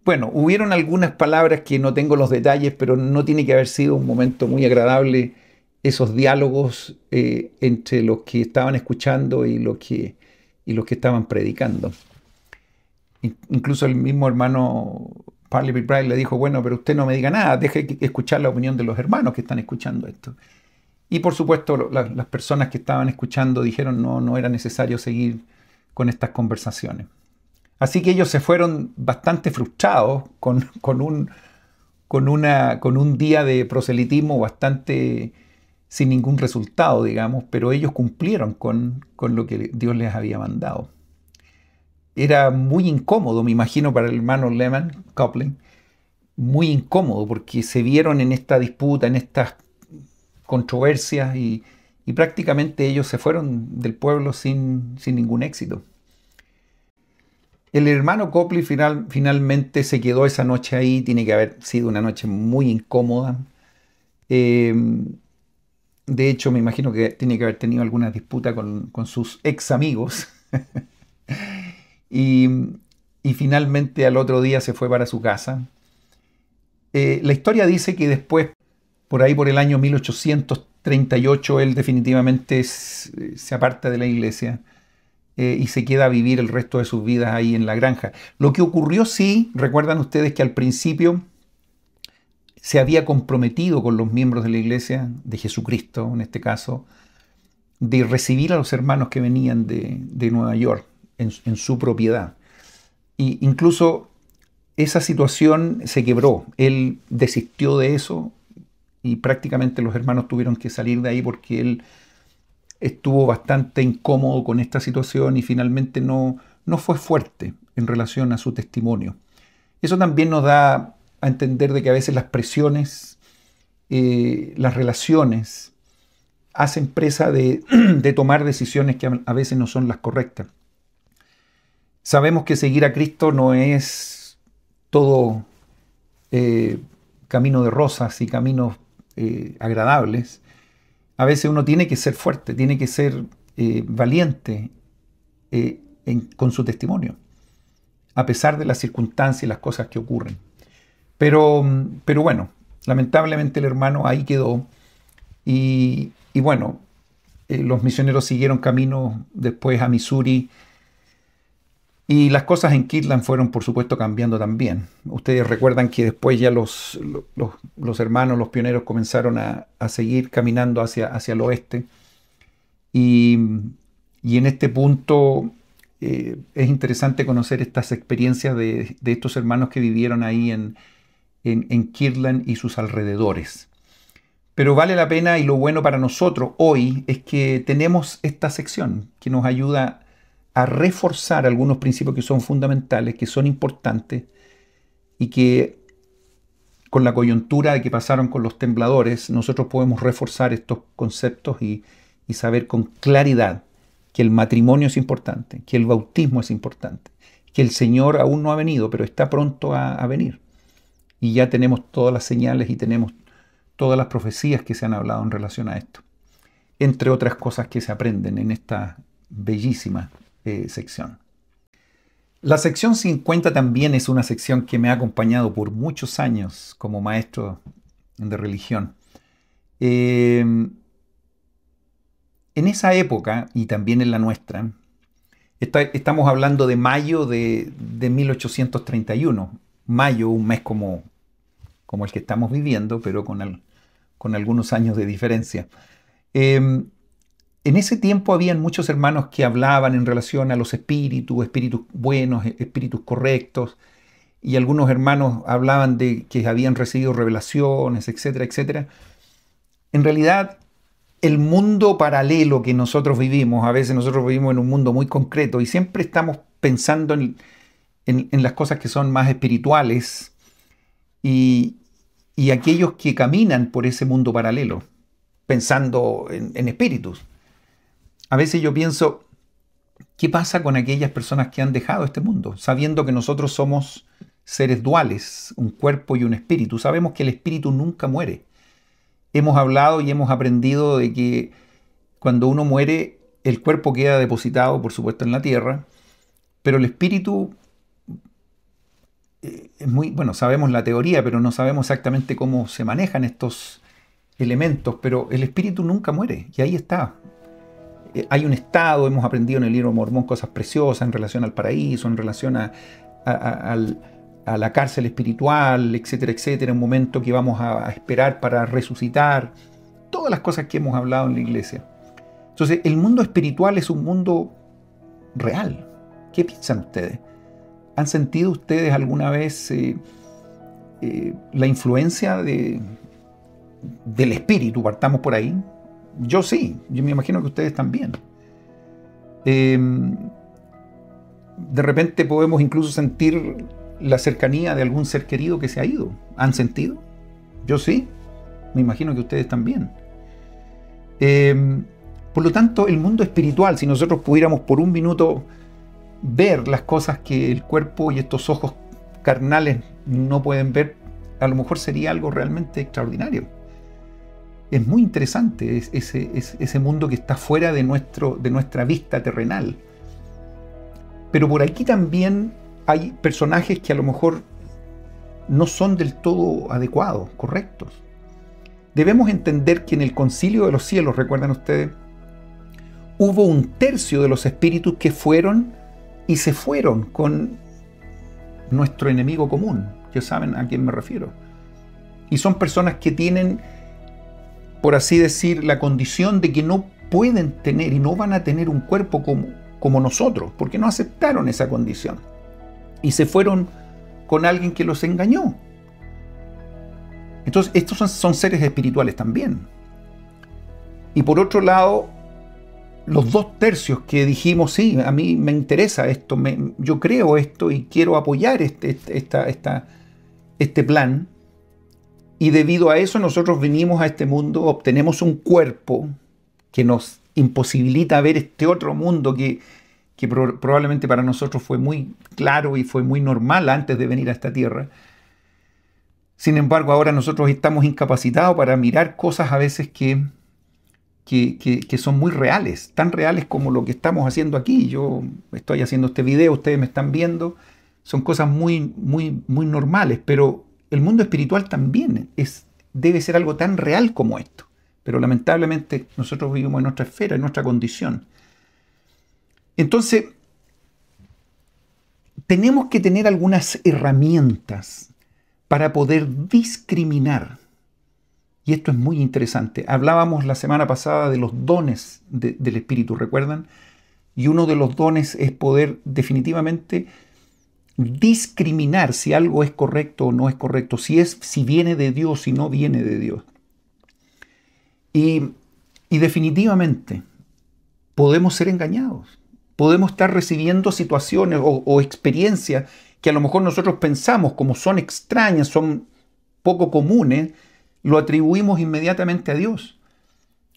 Bueno, hubieron algunas palabras que no tengo los detalles, pero no tiene que haber sido un momento muy agradable esos diálogos entre los que estaban escuchando y los que estaban predicando. Incluso el mismo hermano Parley P. Pratt le dijo, bueno, pero usted no me diga nada, deje escuchar la opinión de los hermanos que están escuchando esto. Y por supuesto las personas que estaban escuchando dijeron no era necesario seguir con estas conversaciones. Así que ellos se fueron bastante frustrados con un día de proselitismo bastante sin ningún resultado, digamos, pero ellos cumplieron con lo que Dios les había mandado. Era muy incómodo, me imagino, para el hermano Lehman, Copeland, muy incómodo porque se vieron en esta disputa, en estas controversias y prácticamente ellos se fueron del pueblo sin ningún éxito. El hermano Copley finalmente se quedó esa noche ahí, tiene que haber sido una noche muy incómoda. De hecho, me imagino que tiene que haber tenido alguna disputa con sus ex amigos. Y finalmente al otro día se fue para su casa. La historia dice que después, por ahí por el año 1838, él definitivamente se aparta de la iglesia y se queda a vivir el resto de sus vidas ahí en la granja. Lo que ocurrió, sí, recuerdan ustedes que al principio se había comprometido con los miembros de la iglesia, de Jesucristo en este caso, de recibir a los hermanos que venían de Nueva York en su propiedad. Y incluso esa situación se quebró. Él desistió de eso y prácticamente los hermanos tuvieron que salir de ahí porque él estuvo bastante incómodo con esta situación y finalmente no fue fuerte. en relación a su testimonio. Eso también nos da a entender de que a veces las presiones, las relaciones, hacen presa de tomar decisiones que a veces no son las correctas. Sabemos que seguir a Cristo no es todo camino de rosas y caminos agradables. A veces uno tiene que ser fuerte, tiene que ser valiente con su testimonio, a pesar de las circunstancias y las cosas que ocurren. Pero bueno, lamentablemente el hermano ahí quedó y bueno, los misioneros siguieron camino después a Missouri y las cosas en Kirtland fueron por supuesto cambiando también. Ustedes recuerdan que después ya los hermanos, los pioneros comenzaron a seguir caminando hacia el oeste y en este punto es interesante conocer estas experiencias de estos hermanos que vivieron ahí en Kirtland y sus alrededores. Pero vale la pena, y lo bueno para nosotros hoy es que tenemos esta sección que nos ayuda a reforzar algunos principios que son fundamentales, que son importantes y que con la coyuntura de que pasaron con los tembladores, nosotros podemos reforzar estos conceptos y saber con claridad que el matrimonio es importante, que el bautismo es importante, que el Señor aún no ha venido, pero está pronto a venir. Y ya tenemos todas las señales y tenemos todas las profecías que se han hablado en relación a esto, entre otras cosas que se aprenden en esta bellísima sección. La sección 50 también es una sección que me ha acompañado por muchos años como maestro de religión. En esa época, y también en la nuestra, estamos hablando de mayo de 1831. Mayo, un mes como el que estamos viviendo, pero con algunos años de diferencia. En ese tiempo habían muchos hermanos que hablaban en relación a los espíritus buenos, espíritus correctos, y algunos hermanos hablaban de que habían recibido revelaciones, etcétera, etcétera. En realidad, el mundo paralelo que nosotros vivimos, a veces nosotros vivimos en un mundo muy concreto y siempre estamos pensando en las cosas que son más espirituales y aquellos que caminan por ese mundo paralelo, pensando en espíritus. A veces yo pienso, ¿qué pasa con aquellas personas que han dejado este mundo? Sabiendo que nosotros somos seres duales, un cuerpo y un espíritu. Sabemos que el espíritu nunca muere. Hemos hablado y hemos aprendido de que cuando uno muere, el cuerpo queda depositado, por supuesto, en la tierra, pero el espíritu es muy, bueno, sabemos la teoría, pero no sabemos exactamente cómo se manejan estos elementos, pero el espíritu nunca muere, y ahí está. Hay un estado, hemos aprendido en el libro de Mormón cosas preciosas en relación al paraíso, en relación a la cárcel espiritual, etcétera, etcétera, un momento que vamos a esperar para resucitar, todas las cosas que hemos hablado en la iglesia. Entonces, el mundo espiritual es un mundo real. ¿Qué piensan ustedes? ¿Han sentido ustedes alguna vez la influencia del espíritu? Partamos por ahí. Yo sí, yo me imagino que ustedes también. De repente podemos incluso sentir la cercanía de algún ser querido que se ha ido. ¿Han sentido? Yo sí, me imagino que ustedes también. Por lo tanto, el mundo espiritual, si nosotros pudiéramos por un minuto ver las cosas que el cuerpo y estos ojos carnales no pueden ver, a lo mejor sería algo realmente extraordinario. Es muy interesante ese mundo que está fuera de nuestra vista terrenal. Pero por aquí también hay personajes que a lo mejor no son del todo adecuados, correctos. Debemos entender que en el Concilio de los Cielos, ¿recuerdan ustedes? Hubo 1/3 de los espíritus que fueron y se fueron con nuestro enemigo común. Ya saben a quién me refiero. Y son personas que tienen, por así decir, la condición de que no pueden tener y no van a tener un cuerpo como nosotros, porque no aceptaron esa condición. Y se fueron con alguien que los engañó. Entonces, estos son seres espirituales también. Y por otro lado, los 2/3 que dijimos, sí, a mí me interesa esto, yo creo esto y quiero apoyar este plan. Y debido a eso nosotros venimos a este mundo, obtenemos un cuerpo que nos imposibilita ver este otro mundo que probablemente para nosotros fue muy claro y fue muy normal antes de venir a esta tierra. Sin embargo, ahora nosotros estamos incapacitados para mirar cosas a veces que son muy reales, tan reales como lo que estamos haciendo aquí. Yo estoy haciendo este video, ustedes me están viendo, son cosas muy, muy, muy normales, pero el mundo espiritual también debe ser algo tan real como esto. Pero lamentablemente nosotros vivimos en nuestra esfera, en nuestra condición. Entonces, tenemos que tener algunas herramientas para poder discriminar. Y esto es muy interesante. Hablábamos la semana pasada de los dones del Espíritu, ¿recuerdan? Y uno de los dones es poder definitivamente discriminar si algo es correcto o no es correcto, si viene de Dios, si no viene de Dios. Y definitivamente podemos ser engañados. Podemos estar recibiendo situaciones o experiencias que a lo mejor nosotros pensamos como son extrañas, son poco comunes, lo atribuimos inmediatamente a Dios.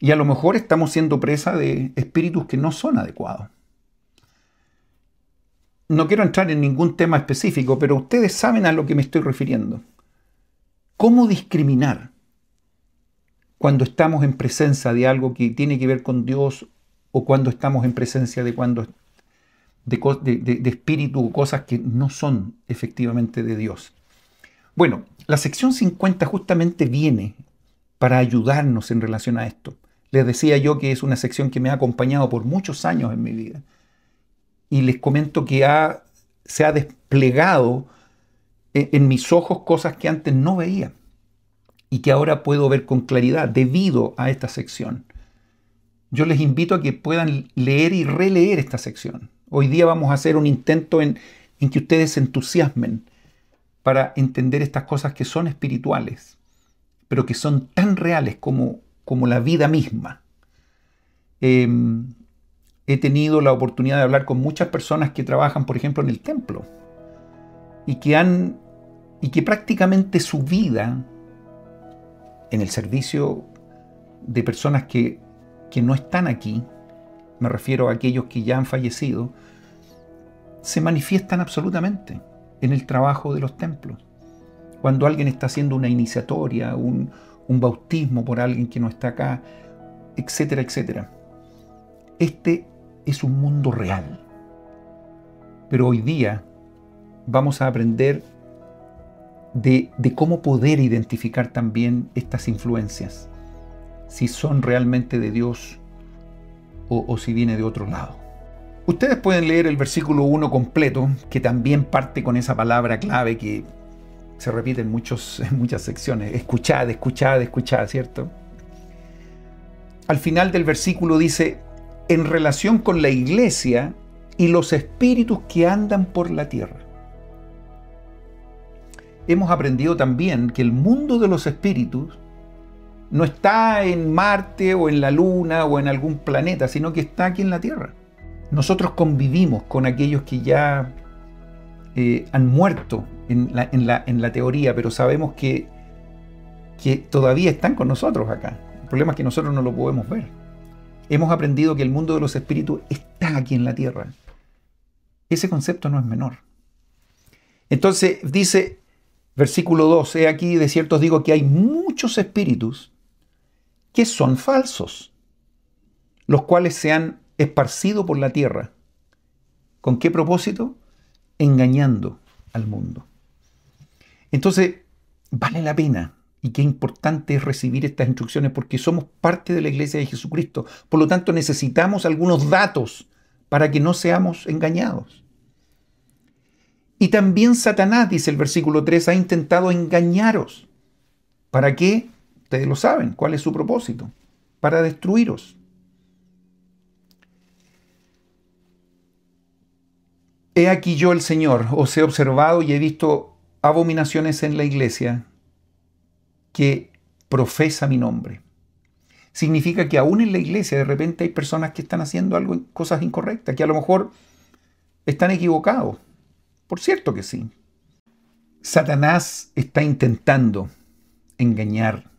Y a lo mejor estamos siendo presa de espíritus que no son adecuados. No quiero entrar en ningún tema específico, pero ustedes saben a lo que me estoy refiriendo. ¿Cómo discriminar cuando estamos en presencia de algo que tiene que ver con Dios o cuando estamos en presencia de espíritu o cosas que no son efectivamente de Dios? Bueno, la sección 50 justamente viene para ayudarnos en relación a esto. Les decía yo que es una sección que me ha acompañado por muchos años en mi vida. Y les comento que se ha desplegado en mis ojos cosas que antes no veía y que ahora puedo ver con claridad debido a esta sección. Yo les invito a que puedan leer y releer esta sección. Hoy día vamos a hacer un intento en que ustedes se entusiasmen para entender estas cosas que son espirituales, pero que son tan reales como la vida misma. He tenido la oportunidad de hablar con muchas personas que trabajan, por ejemplo, en el templo y que prácticamente su vida en el servicio de personas que no están aquí, me refiero a aquellos que ya han fallecido, se manifiestan absolutamente en el trabajo de los templos. Cuando alguien está haciendo una iniciatoria, un bautismo por alguien que no está acá, etcétera, etcétera. Este es un mundo real. Pero hoy día vamos a aprender de cómo poder identificar también estas influencias, si son realmente de Dios o si viene de otro lado. Ustedes pueden leer el versículo 1 completo, que también parte con esa palabra clave que se repite en muchas secciones. Escuchad, escuchad, escuchad, ¿cierto? Al final del versículo dice, en relación con la iglesia y los espíritus que andan por la tierra. Hemos aprendido también que el mundo de los espíritus no está en Marte o en la Luna o en algún planeta, sino que está aquí en la Tierra. Nosotros convivimos con aquellos que ya han muerto en la teoría, pero sabemos que todavía están con nosotros acá. El problema es que nosotros no lo podemos ver. Hemos aprendido que el mundo de los espíritus está aquí en la Tierra. Ese concepto no es menor. Entonces dice, versículo 2, he aquí de cierto os digo que hay muchos espíritus que son falsos, los cuales se han esparcido por la tierra. ¿Con qué propósito? Engañando al mundo. Entonces, vale la pena y qué importante es recibir estas instrucciones porque somos parte de la iglesia de Jesucristo. Por lo tanto, necesitamos algunos datos para que no seamos engañados. Y también Satanás, dice el versículo 3, ha intentado engañaros. ¿Para qué? Ustedes lo saben. ¿Cuál es su propósito? Para destruiros. He aquí yo el Señor, os he observado y he visto abominaciones en la iglesia que profesa mi nombre. significa que aún en la iglesia de repente hay personas que están haciendo cosas incorrectas, que a lo mejor están equivocados. Por cierto que sí. Satanás está intentando engañar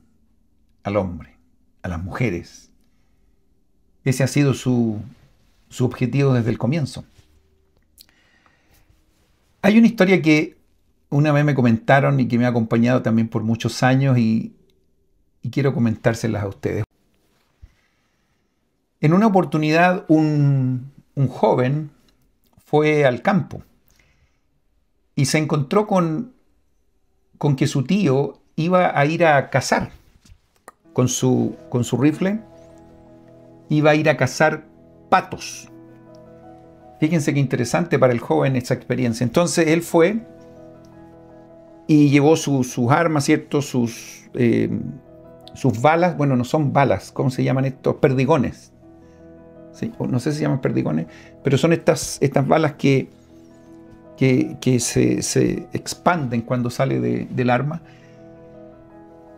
al hombre, a las mujeres. Ese ha sido su objetivo desde el comienzo. Hay una historia que una vez me comentaron y que me ha acompañado también por muchos años y quiero comentárselas a ustedes. En una oportunidad un joven fue al campo y se encontró con que su tío iba a ir a cazar con su rifle, iba a ir a cazar patos. Fíjense qué interesante para el joven esa experiencia. Entonces él fue y llevó sus armas, ¿cierto? Sus balas, bueno, no son balas, ¿cómo se llaman estos? Perdigones. ¿Sí? No sé si se llaman perdigones, pero son estas balas que se expanden cuando sale del arma.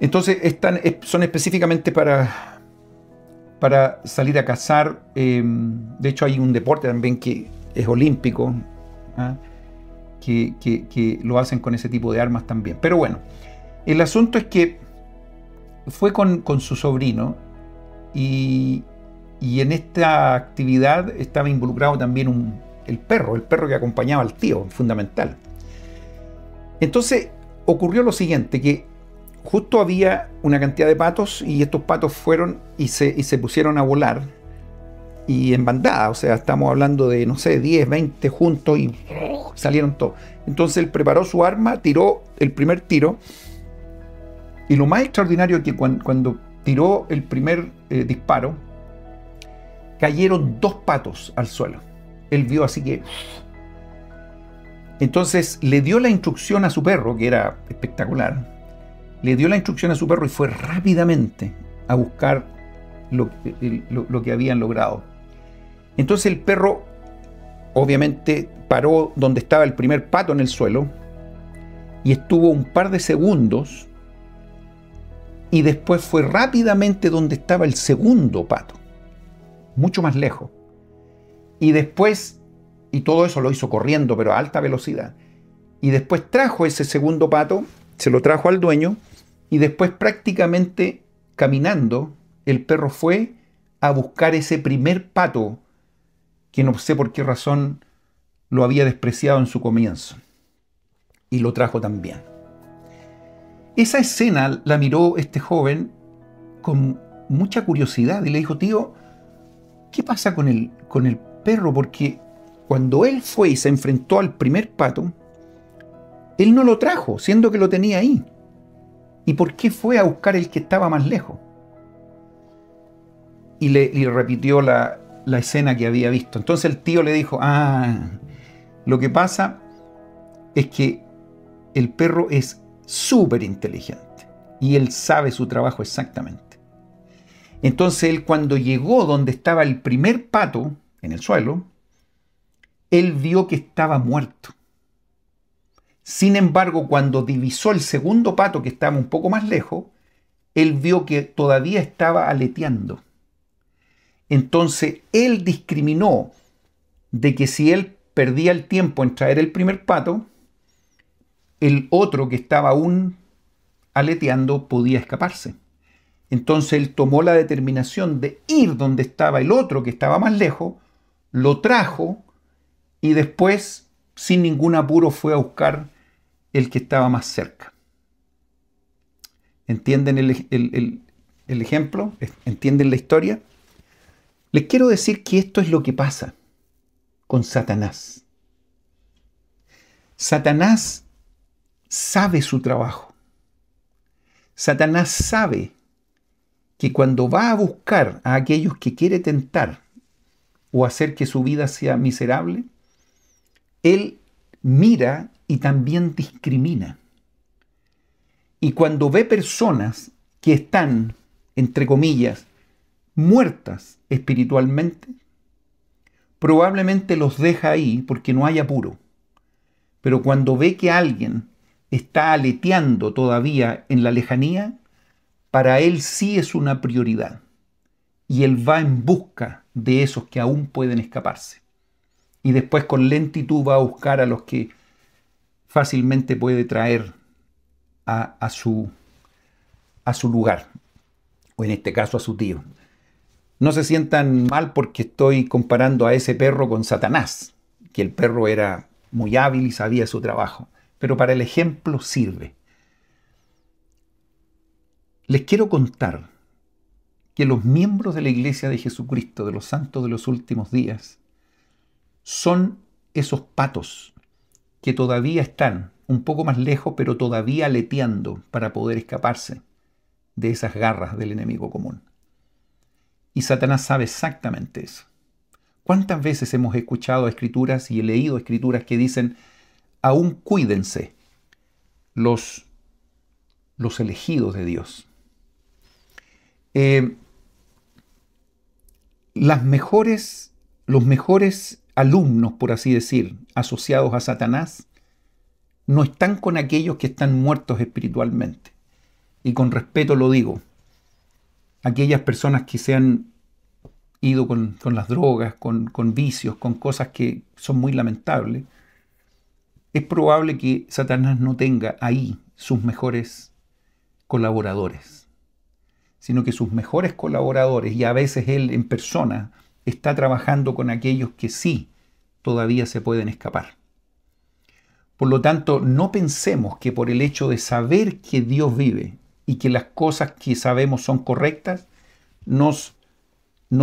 Entonces son específicamente para salir a cazar. De hecho hay un deporte también que es olímpico, ¿ah? que lo hacen con ese tipo de armas también. Pero bueno, el asunto es que fue con su sobrino y en esta actividad estaba involucrado también el perro que acompañaba al tío, fundamental. Entonces ocurrió lo siguiente, que justo había una cantidad de patos y estos patos fueron y se pusieron a volar y en bandada, o sea, estamos hablando de, no sé, 10, 20 juntos y salieron todos. Entonces él preparó su arma, tiró el primer tiro y lo más extraordinario es que cuando tiró el primer disparo, cayeron 2 patos al suelo. Él vio así que... Entonces le dio la instrucción a su perro, que era espectacular, le dio la instrucción a su perro y fue rápidamente a buscar lo que habían logrado. Entonces el perro obviamente paró donde estaba el primer pato en el suelo y estuvo un par de segundos y después fue rápidamente donde estaba el segundo pato, mucho más lejos. Y después, y todo eso lo hizo corriendo, pero a alta velocidad. Y después trajo ese segundo pato, se lo trajo al dueño, y después prácticamente caminando, el perro fue a buscar ese primer pato, que no sé por qué razón lo había despreciado en su comienzo. Y lo trajo también. Esa escena la miró este joven con mucha curiosidad y le dijo: tío, ¿qué pasa con el perro? Porque cuando él fue y se enfrentó al primer pato, él no lo trajo, siendo que lo tenía ahí. ¿Y por qué fue a buscar el que estaba más lejos? Y le repitió la escena que había visto. Entonces el tío le dijo: lo que pasa es que el perro es súper inteligente y él sabe su trabajo exactamente. Entonces él, cuando llegó donde estaba el primer pato en el suelo, él vio que estaba muerto. Sin embargo, cuando divisó el segundo pato, que estaba un poco más lejos, él vio que todavía estaba aleteando. Entonces él discriminó de que si él perdía el tiempo en traer el primer pato, el otro que estaba aún aleteando podía escaparse. Entonces él tomó la determinación de ir donde estaba el otro que estaba más lejos, lo trajo y después, sin ningún apuro, fue a buscar el que estaba más cerca. ¿Entienden el ejemplo? ¿Entienden la historia? Les quiero decir que esto es lo que pasa con Satanás. Satanás sabe su trabajo. Satanás sabe que cuando va a buscar a aquellos que quiere tentar o hacer que su vida sea miserable, él mira y también discrimina. Y cuando ve personas que están, entre comillas, muertas espiritualmente, probablemente los deja ahí porque no hay apuro. Pero cuando ve que alguien está aleteando todavía en la lejanía, para él sí es una prioridad. y él va en busca de esos que aún pueden escaparse. Y después con lentitud va a buscar a los que fácilmente puede traer a su lugar, o en este caso a su tío. No se sientan mal porque estoy comparando a ese perro con Satanás, que el perro era muy hábil y sabía su trabajo, pero para el ejemplo sirve. Les quiero contar que los miembros de la Iglesia de Jesucristo, de los santos de los últimos días, son esos patos que todavía están un poco más lejos, pero todavía aleteando para poder escaparse de esas garras del enemigo común. Y Satanás sabe exactamente eso. ¿Cuántas veces hemos escuchado escrituras y leído escrituras que dicen, aún cuídense los elegidos de Dios? Los mejores alumnos, por así decir, asociados a Satanás, no están con aquellos que están muertos espiritualmente. Y con respeto lo digo, aquellas personas que se han ido con las drogas, con vicios, con cosas que son muy lamentables, es probable que Satanás no tenga ahí sus mejores colaboradores, sino que sus mejores colaboradores, y a veces él en persona, está trabajando con aquellos que sí todavía se pueden escapar. Por lo tanto, no pensemos que por el hecho de saber que Dios vive y que las cosas que sabemos son correctas, nos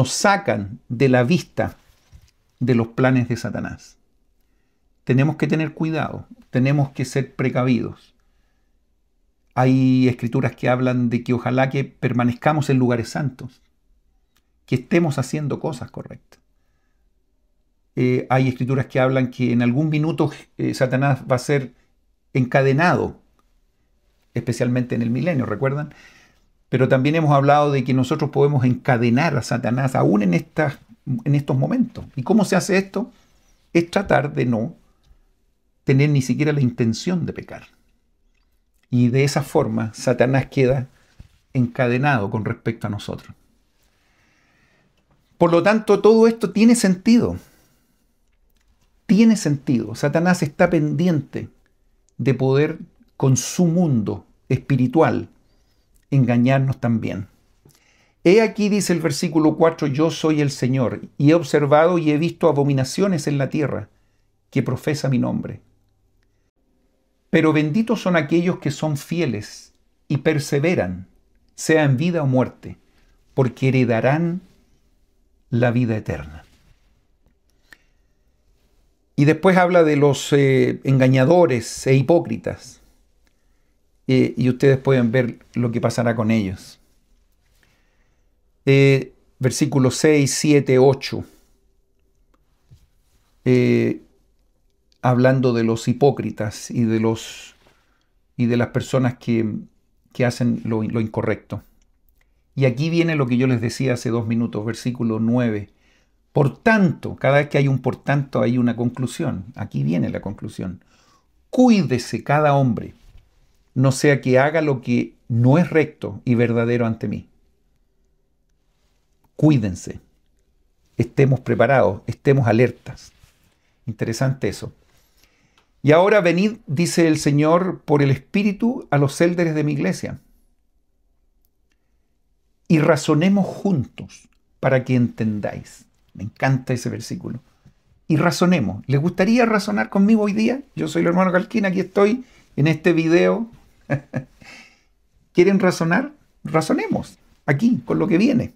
sacan de la vista de los planes de Satanás. Tenemos que tener cuidado, tenemos que ser precavidos. Hay escrituras que hablan de que ojalá que permanezcamos en lugares santos, que estemos haciendo cosas correctas. Hay escrituras que hablan que en algún minuto Satanás va a ser encadenado, especialmente en el milenio, ¿recuerdan? Pero también hemos hablado de que nosotros podemos encadenar a Satanás aún en estos momentos. ¿Y cómo se hace esto? Es tratar de no tener ni siquiera la intención de pecar. Y de esa forma Satanás queda encadenado con respecto a nosotros. Por lo tanto, todo esto tiene sentido. Tiene sentido. Satanás está pendiente de poder, con su mundo espiritual, engañarnos también. He aquí, dice el versículo 4, yo soy el Señor, y he observado y he visto abominaciones en la tierra que profesa mi nombre. Pero benditos son aquellos que son fieles y perseveran, sea en vida o muerte, porque heredarán la vida eterna. Y después habla de los engañadores e hipócritas. Y ustedes pueden ver lo que pasará con ellos. Versículos 6, 7, 8. Hablando de los hipócritas y de las personas que hacen lo incorrecto. Y aquí viene lo que yo les decía hace 2 minutos, versículo 9. Por tanto, cada vez que hay un por tanto hay una conclusión. Aquí viene la conclusión. Cuídese cada hombre, no sea que haga lo que no es recto y verdadero ante mí. Cuídense. Estemos preparados, estemos alertas. Interesante eso. Y ahora venid, dice el Señor, por el Espíritu a los élderes de mi iglesia. Y razonemos juntos para que entendáis. Me encanta ese versículo. Y razonemos. ¿Les gustaría razonar conmigo hoy día? Yo soy el hermano Calquín, aquí estoy en este video. ¿Quieren razonar? Razonemos aquí con lo que viene.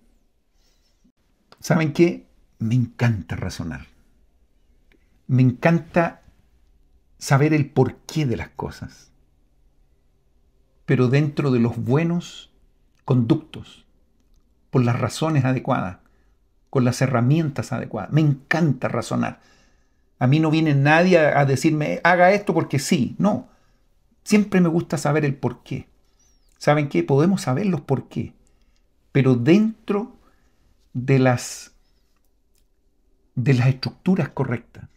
¿Saben qué? Me encanta razonar. Me encanta saber el porqué de las cosas. Pero dentro de los buenos conductos, por las razones adecuadas, con las herramientas adecuadas. Me encanta razonar. A mí no viene nadie a decirme, haga esto porque sí. No. Siempre me gusta saber el por qué. ¿Saben qué? Podemos saber los por qué. Pero dentro de las estructuras correctas,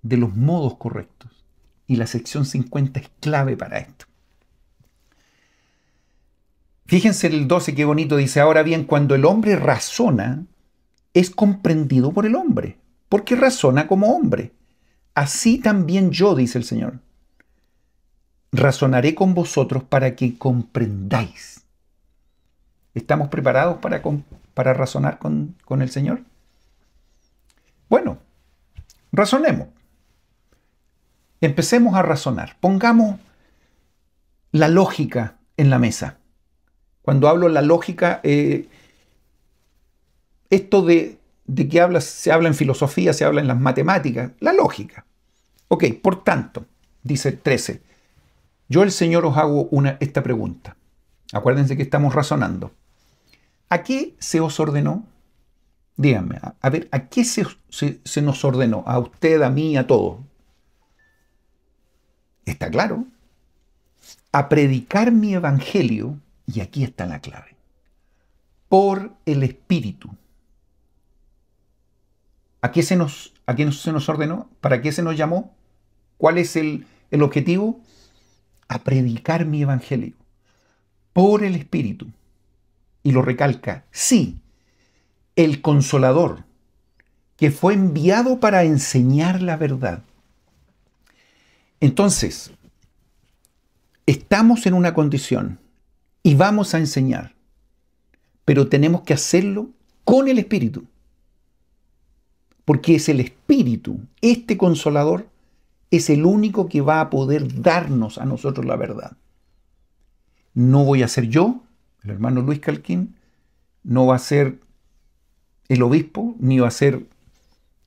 de los modos correctos. Y la sección 50 es clave para esto. Fíjense el 12, qué bonito, dice, ahora bien, cuando el hombre razona, es comprendido por el hombre, porque razona como hombre. Así también yo, dice el Señor, razonaré con vosotros para que comprendáis. ¿Estamos preparados para razonar con el Señor? Bueno, razonemos. Empecemos a razonar. Pongamos la lógica en la mesa. Cuando hablo de la lógica, esto de que se habla en filosofía, se habla en las matemáticas, la lógica. Ok, por tanto, dice 13, yo el Señor os hago esta pregunta. Acuérdense que estamos razonando. ¿A qué se os ordenó? Díganme, a ver, ¿a qué se nos ordenó? A usted, a mí, a todos. Está claro. A predicar mi evangelio, y aquí está la clave, por el Espíritu. ¿A qué se nos ordenó? ¿Para qué se nos llamó? ¿Cuál es el objetivo? A predicar mi evangelio por el Espíritu. Y lo recalca, sí, el Consolador, que fue enviado para enseñar la verdad. Entonces, estamos en una condición y vamos a enseñar, pero tenemos que hacerlo con el Espíritu. Porque es el Espíritu, este Consolador, es el único que va a poder darnos a nosotros la verdad. No voy a ser yo, el hermano Luis Calquín, no va a ser el obispo, ni va a ser,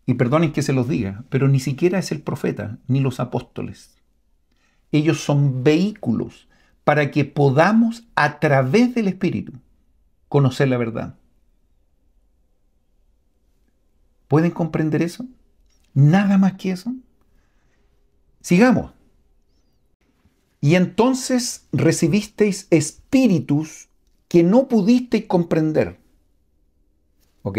y perdonen que se los diga, pero ni siquiera es el profeta, ni los apóstoles. Ellos son vehículos para que podamos, a través del Espíritu, conocer la verdad. ¿Pueden comprender eso? Nada más que eso. Sigamos. Y entonces recibisteis espíritus que no pudisteis comprender. ¿Ok?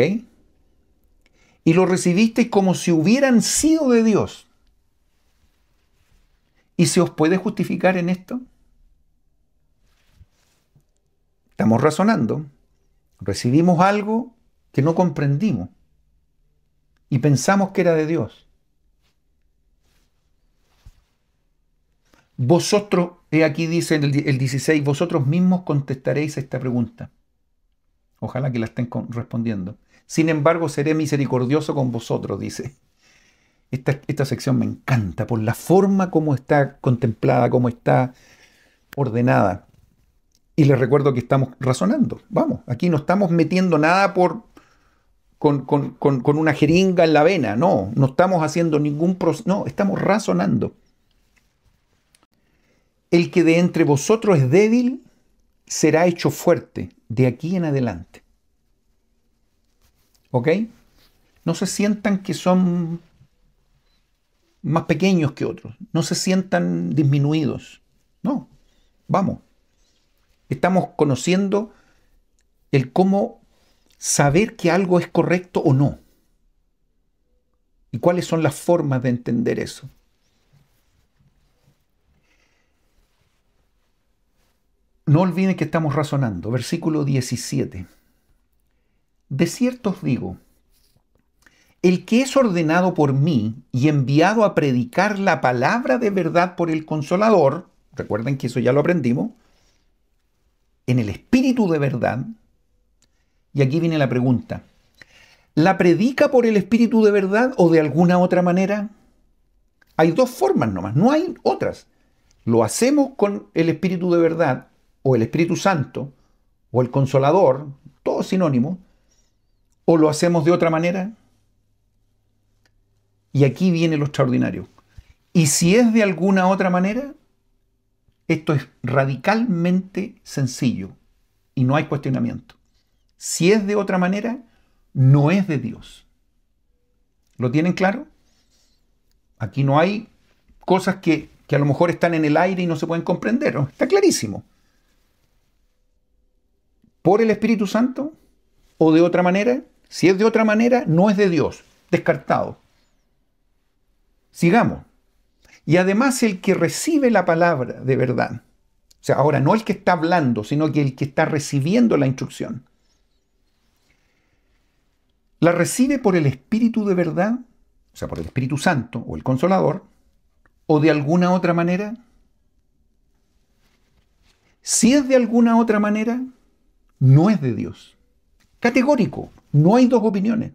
Y los recibisteis como si hubieran sido de Dios. ¿Y se os puede justificar en esto? Estamos razonando. Recibimos algo que no comprendimos. Y pensamos que era de Dios. Vosotros, aquí dice en el 16, vosotros mismos contestaréis esta pregunta. Ojalá que la estén respondiendo. Sin embargo, seré misericordioso con vosotros, dice. Esta sección me encanta por la forma como está contemplada, como está ordenada. Y les recuerdo que estamos razonando. Vamos, aquí no estamos metiendo nada con una jeringa en la vena. No estamos haciendo ningún proceso. No, estamos razonando. El que de entre vosotros es débil será hecho fuerte de aquí en adelante. ¿Ok? No se sientan que son más pequeños que otros. No se sientan disminuidos. No, vamos. Estamos conociendo el cómo saber que algo es correcto o no. ¿Y cuáles son las formas de entender eso? No olviden que estamos razonando. Versículo 17. De cierto os digo, el que es ordenado por mí y enviado a predicar la palabra de verdad por el Consolador, recuerden que eso ya lo aprendimos, en el Espíritu de verdad, y aquí viene la pregunta, ¿la predica por el Espíritu de verdad o de alguna otra manera? Hay dos formas nomás, no hay otras. Lo hacemos con el Espíritu de verdad, o el Espíritu Santo, o el Consolador, todo sinónimo, o lo hacemos de otra manera. Y aquí viene lo extraordinario. Y si es de alguna otra manera, esto es radicalmente sencillo y no hay cuestionamiento. Si es de otra manera, no es de Dios. ¿Lo tienen claro? Aquí no hay cosas que a lo mejor están en el aire y no se pueden comprender, ¿no? Está clarísimo. ¿Por el Espíritu Santo o de otra manera? Si es de otra manera, no es de Dios. Descartado. Sigamos. Y además el que recibe la palabra de verdad O sea, ahora no el que está hablando, sino que el que está recibiendo la instrucción. La recibe por el Espíritu de verdad, o sea, por el Espíritu Santo o el Consolador, o de alguna otra manera. Si es de alguna otra manera, no es de Dios. Categórico, no hay dos opiniones.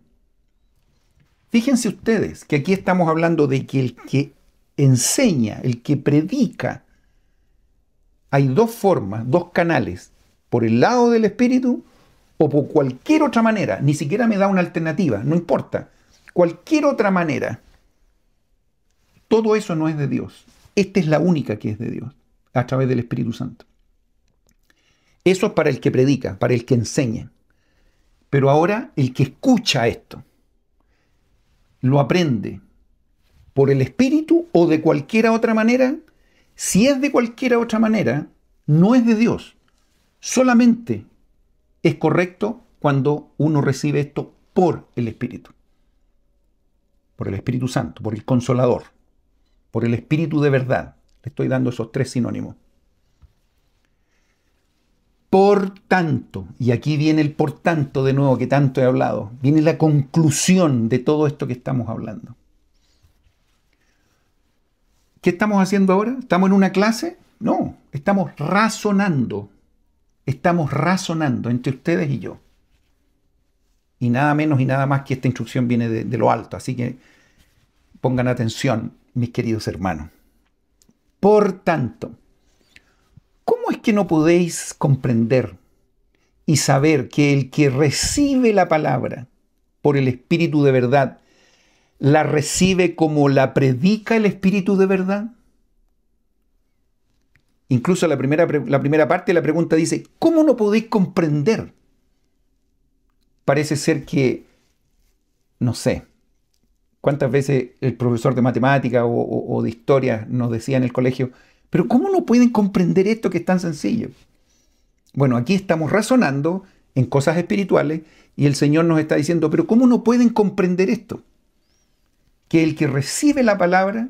Fíjense ustedes que aquí estamos hablando de que el que enseña, el que predica, hay dos formas, dos canales, por el lado del Espíritu o por cualquier otra manera. Ni siquiera me da una alternativa, no importa. Cualquier otra manera. Todo eso no es de Dios. Esta es la única que es de Dios, a través del Espíritu Santo. Eso es para el que predica, para el que enseña. Pero ahora el que escucha esto, lo aprende por el Espíritu o de cualquier otra manera. Si es de cualquier otra manera, no es de Dios. Solamente es correcto cuando uno recibe esto por el Espíritu. Por el Espíritu Santo, por el Consolador, por el Espíritu de verdad. Le estoy dando esos tres sinónimos. Por tanto, y aquí viene el por tanto de nuevo que tanto he hablado, viene la conclusión de todo esto que estamos hablando. ¿Qué estamos haciendo ahora? ¿Estamos en una clase? No, estamos razonando. Estamos razonando entre ustedes y yo. Y nada menos y nada más que esta instrucción viene de lo alto. Así que pongan atención, mis queridos hermanos. Por tanto, ¿cómo es que no podéis comprender y saber que el que recibe la palabra por el Espíritu de verdad, la recibe como la predica el Espíritu de verdad? Incluso la primera parte de la pregunta dice, ¿cómo no podéis comprender? Parece ser que, no sé, cuántas veces el profesor de matemática o de historia nos decía en el colegio, pero ¿cómo no pueden comprender esto que es tan sencillo? Bueno, aquí estamos razonando en cosas espirituales y el Señor nos está diciendo, pero ¿cómo no pueden comprender esto? Que el que recibe la palabra,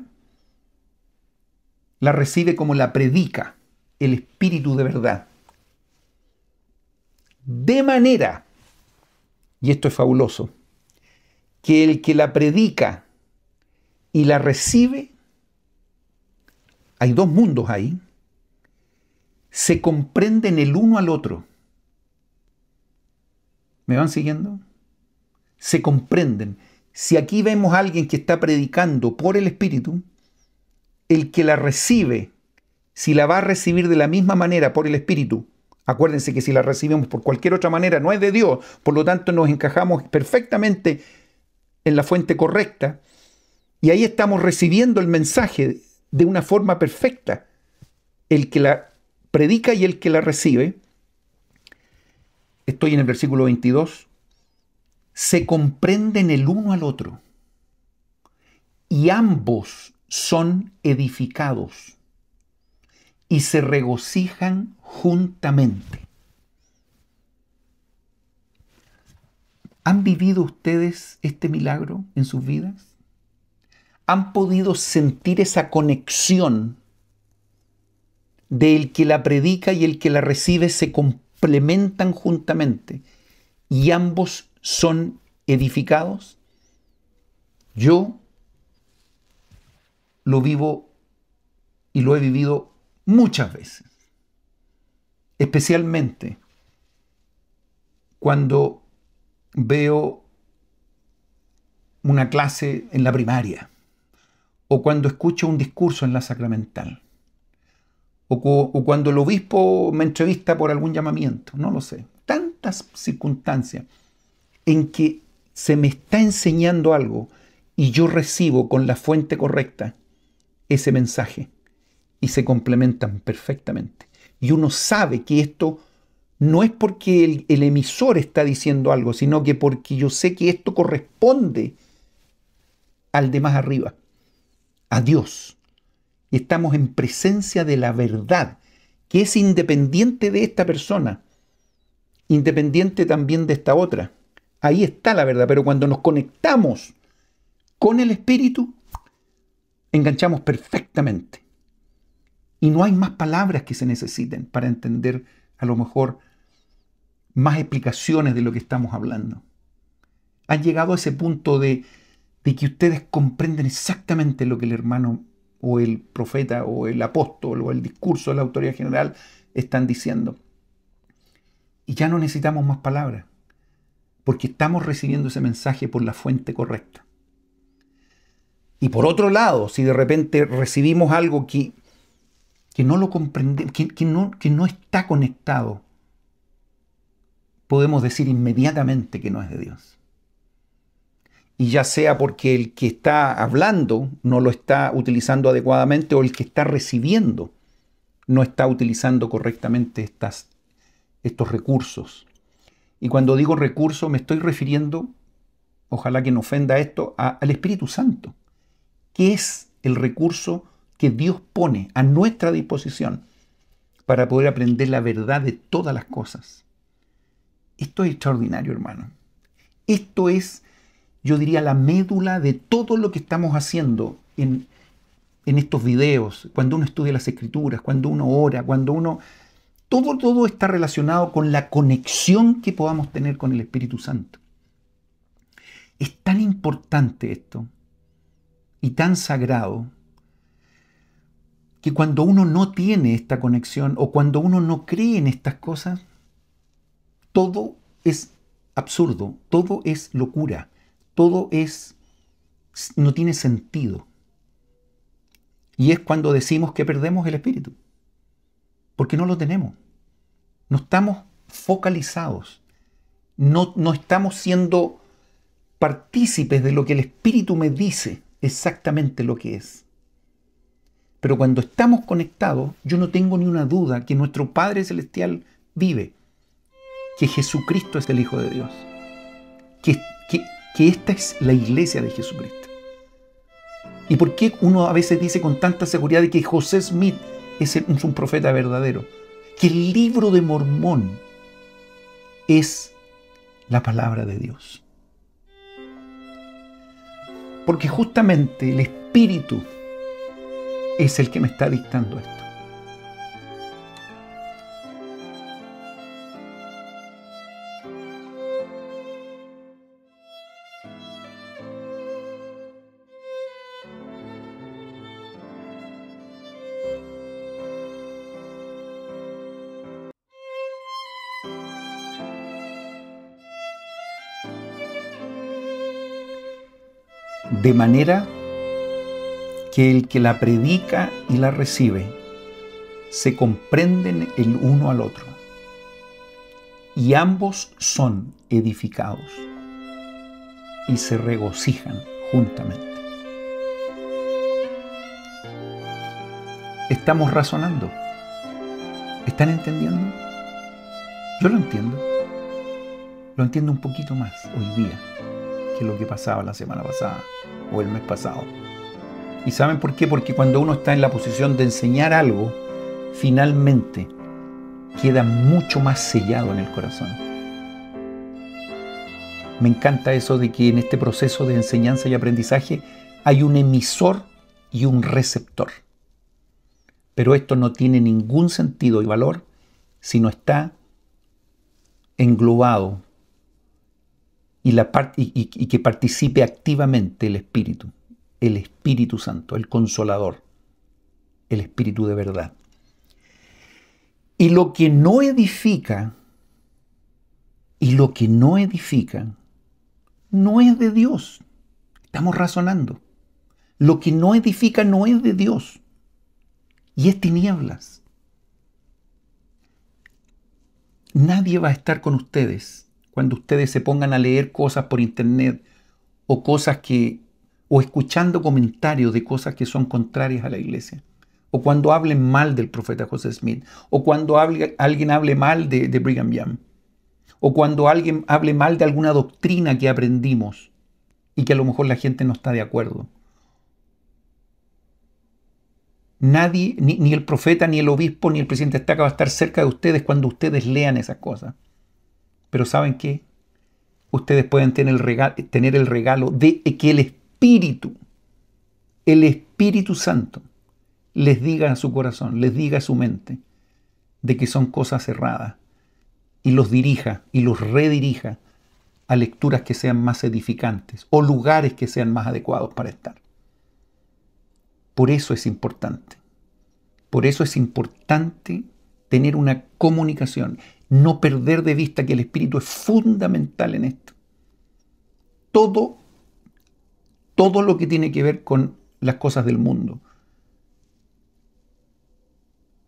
la recibe como la predica el Espíritu de verdad. De manera, y esto es fabuloso, que el que la predica y la recibe, hay dos mundos ahí, se comprenden el uno al otro. ¿Me van siguiendo? Se comprenden. Si aquí vemos a alguien que está predicando por el Espíritu, el que la recibe, si la va a recibir de la misma manera por el Espíritu, acuérdense que si la recibimos por cualquier otra manera no es de Dios, por lo tanto nos encajamos perfectamente en la fuente correcta y ahí estamos recibiendo el mensaje de una forma perfecta. El que la predica y el que la recibe, estoy en el versículo 22, se comprenden el uno al otro y ambos son edificados y se regocijan juntamente. ¿Han vivido ustedes este milagro en sus vidas? ¿Han podido sentir esa conexión del que la predica y el que la recibe se complementan juntamente y ambos son edificados? Yo lo vivo y lo he vivido muchas veces, especialmente cuando veo una clase en la primaria o cuando escucho un discurso en la sacramental o cuando el obispo me entrevista por algún llamamiento, no lo sé. Tantas circunstancias en que se me está enseñando algo y yo recibo con la fuente correcta ese mensaje y se complementan perfectamente. Y uno sabe que esto no es porque el emisor está diciendo algo, sino que porque yo sé que esto corresponde al de más arriba, a Dios. Y estamos en presencia de la verdad, que es independiente de esta persona, independiente también de esta otra. Ahí está la verdad, pero cuando nos conectamos con el Espíritu, enganchamos perfectamente. Y no hay más palabras que se necesiten para entender a lo mejor más explicaciones de lo que estamos hablando. Han llegado a ese punto de que ustedes comprenden exactamente lo que el hermano o el profeta o el apóstol o el discurso de la autoridad general están diciendo. Y ya no necesitamos más palabras, porque estamos recibiendo ese mensaje por la fuente correcta. Y por otro lado, si de repente recibimos algo que no lo comprendemos, que no está conectado, podemos decir inmediatamente que no es de Dios. Y ya sea porque el que está hablando no lo está utilizando adecuadamente o el que está recibiendo no está utilizando correctamente estos recursos. Y cuando digo recursos me estoy refiriendo, ojalá que no ofenda esto, al Espíritu Santo, que es el recurso que Dios pone a nuestra disposición para poder aprender la verdad de todas las cosas. Esto es extraordinario, hermano. Esto es, yo diría, la médula de todo lo que estamos haciendo en estos videos, cuando uno estudia las Escrituras, cuando uno ora, cuando uno... Todo está relacionado con la conexión que podamos tener con el Espíritu Santo. Es tan importante esto y tan sagrado que cuando uno no tiene esta conexión o cuando uno no cree en estas cosas, todo es absurdo, todo es locura, todo no tiene sentido. Y es cuando decimos que perdemos el Espíritu, porque no lo tenemos. No estamos focalizados, no estamos siendo partícipes de lo que el Espíritu me dice exactamente lo que es. Pero cuando estamos conectados, yo no tengo ni una duda que nuestro Padre Celestial vive, que Jesucristo es el Hijo de Dios, que esta es la iglesia de Jesucristo. ¿Y por qué uno a veces dice con tanta seguridad de que José Smith es un profeta verdadero? Que el libro de Mormón es la palabra de Dios. Porque justamente el Espíritu es el que me está dictando esto. De manera que el que la predica y la recibe se comprenden el uno al otro, y ambos son edificados y se regocijan juntamente. ¿Estamos razonando? ¿Están entendiendo? Yo lo entiendo. Lo entiendo un poquito más hoy día que lo que pasaba la semana pasada o el mes pasado. ¿Y saben por qué? Porque cuando uno está en la posición de enseñar algo, finalmente queda mucho más sellado en el corazón. Me encanta eso de que en este proceso de enseñanza y aprendizaje hay un emisor y un receptor. Pero esto no tiene ningún sentido y valor si no está englobado y que participe activamente el Espíritu Santo, el Consolador, el Espíritu de verdad. Y lo que no edifica, no es de Dios. Estamos razonando. Lo que no edifica no es de Dios. Y es tinieblas. Nadie va a estar con ustedes cuando ustedes se pongan a leer cosas por internet o escuchando comentarios de cosas que son contrarias a la iglesia, o cuando hablen mal del profeta José Smith, o cuando alguien hable mal de Brigham Young, o cuando alguien hable mal de alguna doctrina que aprendimos y que a lo mejor la gente no está de acuerdo. Nadie, ni el profeta, ni el obispo, ni el presidente Estaca va a estar cerca de ustedes cuando ustedes lean esas cosas. Pero ¿saben qué? Ustedes pueden tener el regalo de que el Espíritu Santo les diga a su corazón, les diga a su mente de que son cosas erradas y los dirija y los redirija a lecturas que sean más edificantes o lugares que sean más adecuados para estar. Por eso es importante. Por eso es importante tener una comunicación, no perder de vista que el Espíritu es fundamental en esto. Todo lo que tiene que ver con las cosas del mundo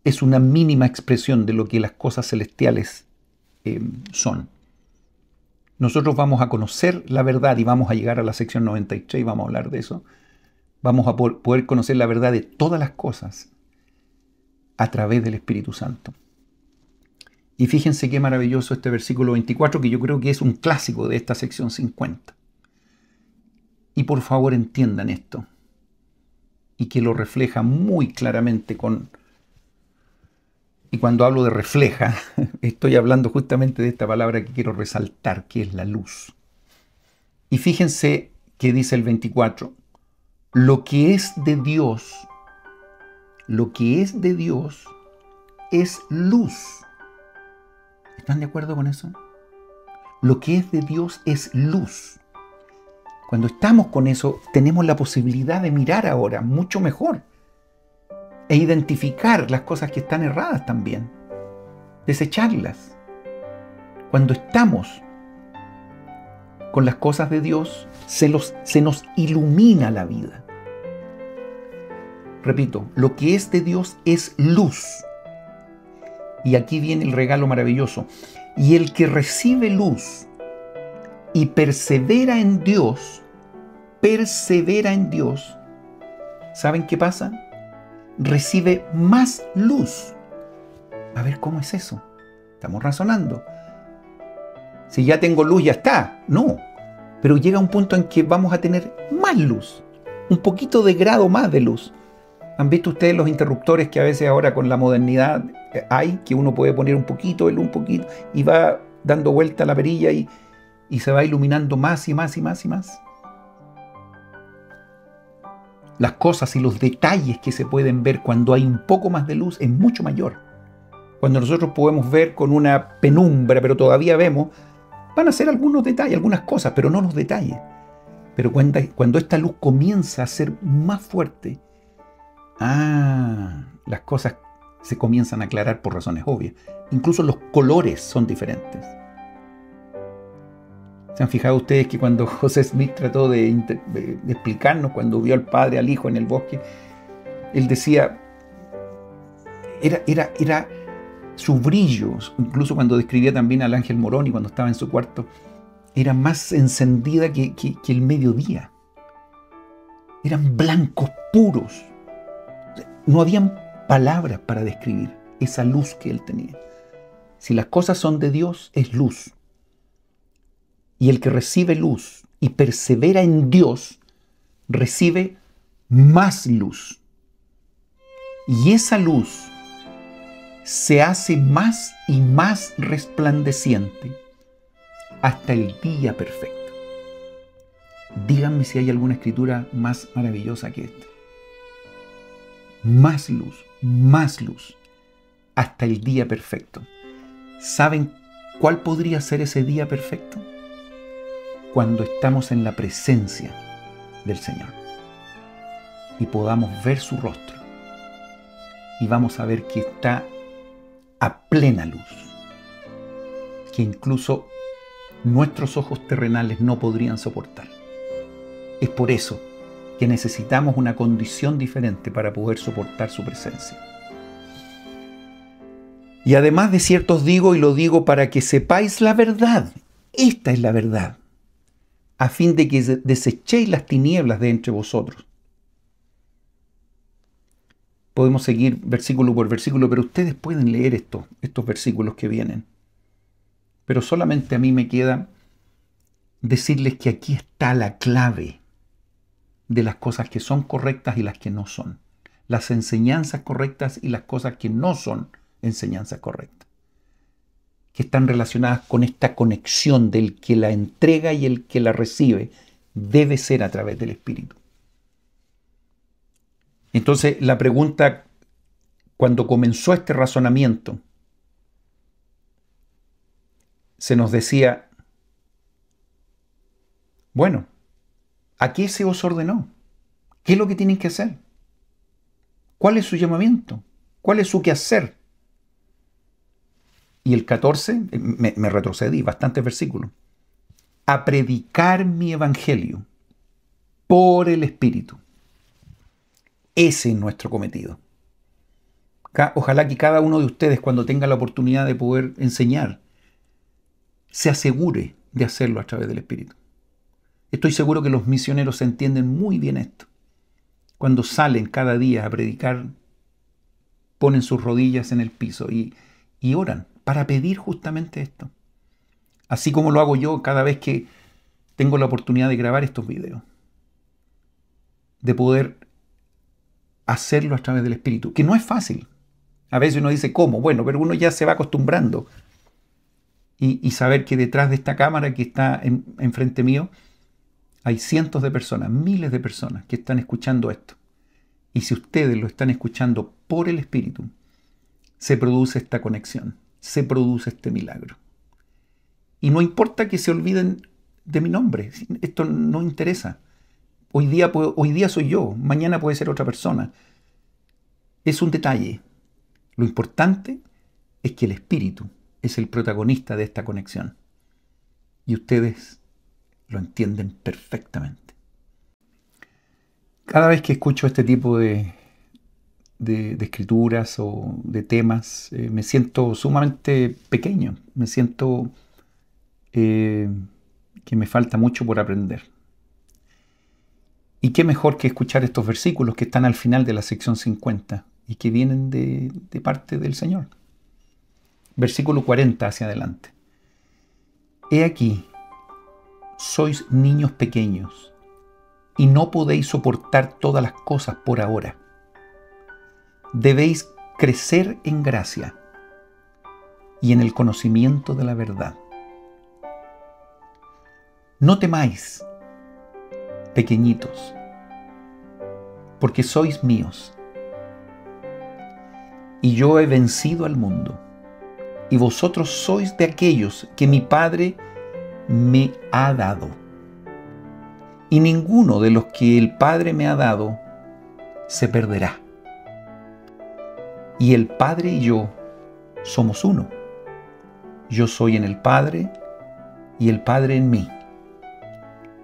es una mínima expresión de lo que las cosas celestiales son. Nosotros vamos a conocer la verdad y vamos a llegar a la sección 93 y vamos a hablar de eso. Vamos a poder conocer la verdad de todas las cosas a través del Espíritu Santo. Y fíjense qué maravilloso este versículo 24, que yo creo que es un clásico de esta sección 50. Y por favor entiendan esto, y que lo refleja muy claramente y cuando hablo de refleja, estoy hablando justamente de esta palabra que quiero resaltar, que es la luz. Y fíjense que dice el 24, lo que es de Dios es luz. ¿Están de acuerdo con eso? Lo que es de Dios es luz. Cuando estamos con eso, tenemos la posibilidad de mirar ahora mucho mejor e identificar las cosas que están erradas también, desecharlas. Cuando estamos con las cosas de Dios, se nos ilumina la vida. Repito, lo que es de Dios es luz. Y aquí viene el regalo maravilloso. Y el que recibe luz y persevera en Dios, ¿saben qué pasa? Recibe más luz. A ver, ¿cómo es eso? Estamos razonando. Si ya tengo luz, ya está. No. Pero llega un punto en que vamos a tener más luz. Un poquito de grado más de luz. ¿Han visto ustedes los interruptores que a veces ahora con la modernidad hay? Que uno puede poner un poquito, y va dando vuelta a la perilla y se va iluminando más y más y más y más. Las cosas y los detalles que se pueden ver cuando hay un poco más de luz es mucho mayor. Cuando nosotros podemos ver con una penumbra, pero todavía vemos, van a ser algunos detalles, algunas cosas, pero no los detalles. Pero cuando esta luz comienza a ser más fuerte, las cosas se comienzan a aclarar por razones obvias. Incluso los colores son diferentes. ¿Se han fijado ustedes que cuando José Smith trató de explicarnos, cuando vio al padre, al hijo en el bosque, él decía, era su brillo, incluso cuando describía también al ángel Moroni cuando estaba en su cuarto, era más encendida que el mediodía. Eran blancos puros. No habían palabras para describir esa luz que él tenía. Si las cosas son de Dios, es luz. Y el que recibe luz y persevera en Dios, recibe más luz. Y esa luz se hace más y más resplandeciente hasta el día perfecto. Díganme si hay alguna escritura más maravillosa que esta. Más luz, hasta el día perfecto. ¿Saben cuál podría ser ese día perfecto? Cuando estamos en la presencia del Señor y podamos ver su rostro y vamos a ver que está a plena luz, que incluso nuestros ojos terrenales no podrían soportar. Es por eso que necesitamos una condición diferente para poder soportar su presencia. Y además de cierto os digo, y lo digo para que sepáis la verdad, esta es la verdad, a fin de que desechéis las tinieblas de entre vosotros. Podemos seguir versículo por versículo, pero ustedes pueden leer estos versículos que vienen. Pero solamente a mí me queda decirles que aquí está la clave de las cosas que son correctas y las que no son. Las enseñanzas correctas y las cosas que no son enseñanzas correctas. Que están relacionadas con esta conexión del que la entrega y el que la recibe. Debe ser a través del Espíritu. Entonces, la pregunta, cuando comenzó este razonamiento, se nos decía, bueno, ¿a qué se os ordenó? ¿Qué es lo que tienen que hacer? ¿Cuál es su llamamiento? ¿Cuál es su quehacer? Y el 14, me retrocedí bastantes versículos, a predicar mi evangelio por el Espíritu. Ese es nuestro cometido. Ojalá que cada uno de ustedes, cuando tenga la oportunidad de poder enseñar, se asegure de hacerlo a través del Espíritu. Estoy seguro que los misioneros entienden muy bien esto. Cuando salen cada día a predicar, ponen sus rodillas en el piso y oran para pedir justamente esto. Así como lo hago yo cada vez que tengo la oportunidad de grabar estos videos. De poder hacerlo a través del Espíritu, que no es fácil. A veces uno dice, ¿cómo? Bueno, pero uno ya se va acostumbrando. Y saber que detrás de esta cámara que está enfrente mío, hay cientos de personas, miles de personas que están escuchando esto. Y si ustedes lo están escuchando por el Espíritu, se produce esta conexión, se produce este milagro. Y no importa que se olviden de mi nombre, esto no interesa. Hoy día soy yo, mañana puede ser otra persona. Es un detalle. Lo importante es que el Espíritu es el protagonista de esta conexión. Y ustedes lo entienden perfectamente. Cada vez que escucho este tipo de escrituras o de temas, me siento sumamente pequeño. Me siento que me falta mucho por aprender. Y qué mejor que escuchar estos versículos que están al final de la sección 50 y que vienen de parte del Señor. Versículo 40 hacia adelante. He aquí, sois niños pequeños y no podéis soportar todas las cosas por ahora. Debéis crecer en gracia y en el conocimiento de la verdad. No temáis, pequeñitos, porque sois míos. Y yo he vencido al mundo, y vosotros sois de aquellos que mi Padre me ha dado. Y ninguno de los que el Padre me ha dado se perderá. Y el Padre y yo somos uno. Yo soy en el Padre y el Padre en mí.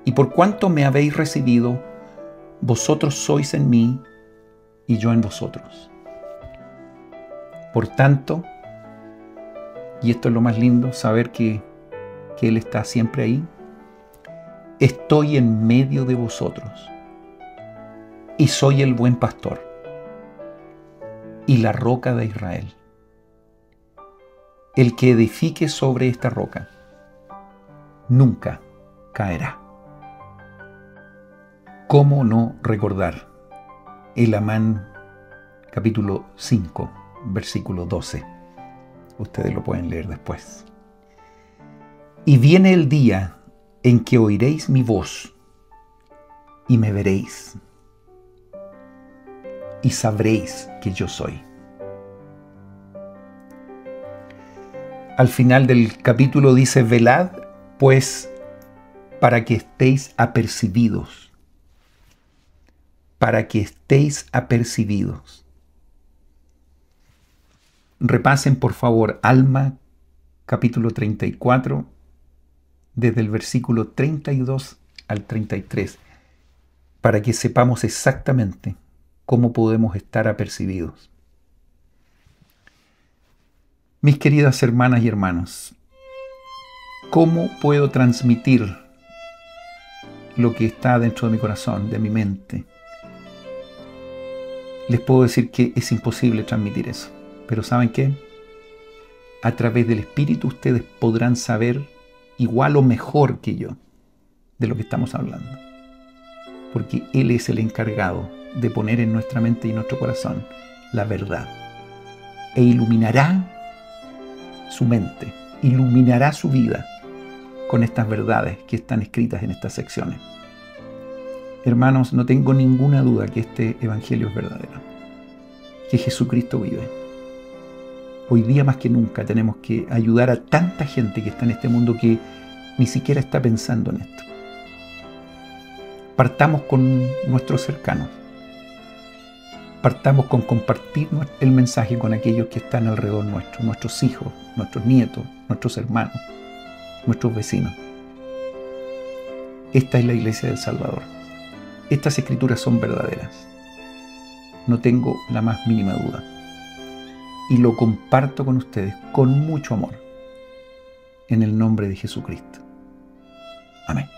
Y por cuanto me habéis recibido, vosotros sois en mí y yo en vosotros. Por tanto, y esto es lo más lindo, saber que Él está siempre ahí, estoy en medio de vosotros y soy el buen pastor y la roca de Israel. El que edifique sobre esta roca nunca caerá. ¿Cómo no recordar el Amán capítulo 5, versículo 12? Ustedes lo pueden leer después. Y viene el día en que oiréis mi voz y me veréis y sabréis que yo soy. Al final del capítulo dice, velad pues para que estéis apercibidos. Para que estéis apercibidos. Repasen por favor Alma capítulo 34, desde el versículo 32 al 33, para que sepamos exactamente cómo podemos estar apercibidos. Mis queridas hermanas y hermanos, ¿cómo puedo transmitir lo que está dentro de mi corazón, de mi mente? Les puedo decir que es imposible transmitir eso. Pero ¿saben qué? A través del Espíritu ustedes podrán saber igual o mejor que yo de lo que estamos hablando. Porque Él es el encargado de poner en nuestra mente y en nuestro corazón la verdad. E iluminará su mente, iluminará su vida con estas verdades que están escritas en estas secciones. Hermanos, no tengo ninguna duda que este evangelio es verdadero, que Jesucristo vive. Hoy día más que nunca tenemos que ayudar a tanta gente que está en este mundo que ni siquiera está pensando en esto. Partamos con nuestros cercanos. Partamos con compartir el mensaje con aquellos que están alrededor nuestro, nuestros hijos, nuestros nietos, nuestros hermanos, nuestros vecinos. Esta es la Iglesia del Salvador. Estas escrituras son verdaderas. No tengo la más mínima duda. Y lo comparto con ustedes con mucho amor. En el nombre de Jesucristo. Amén.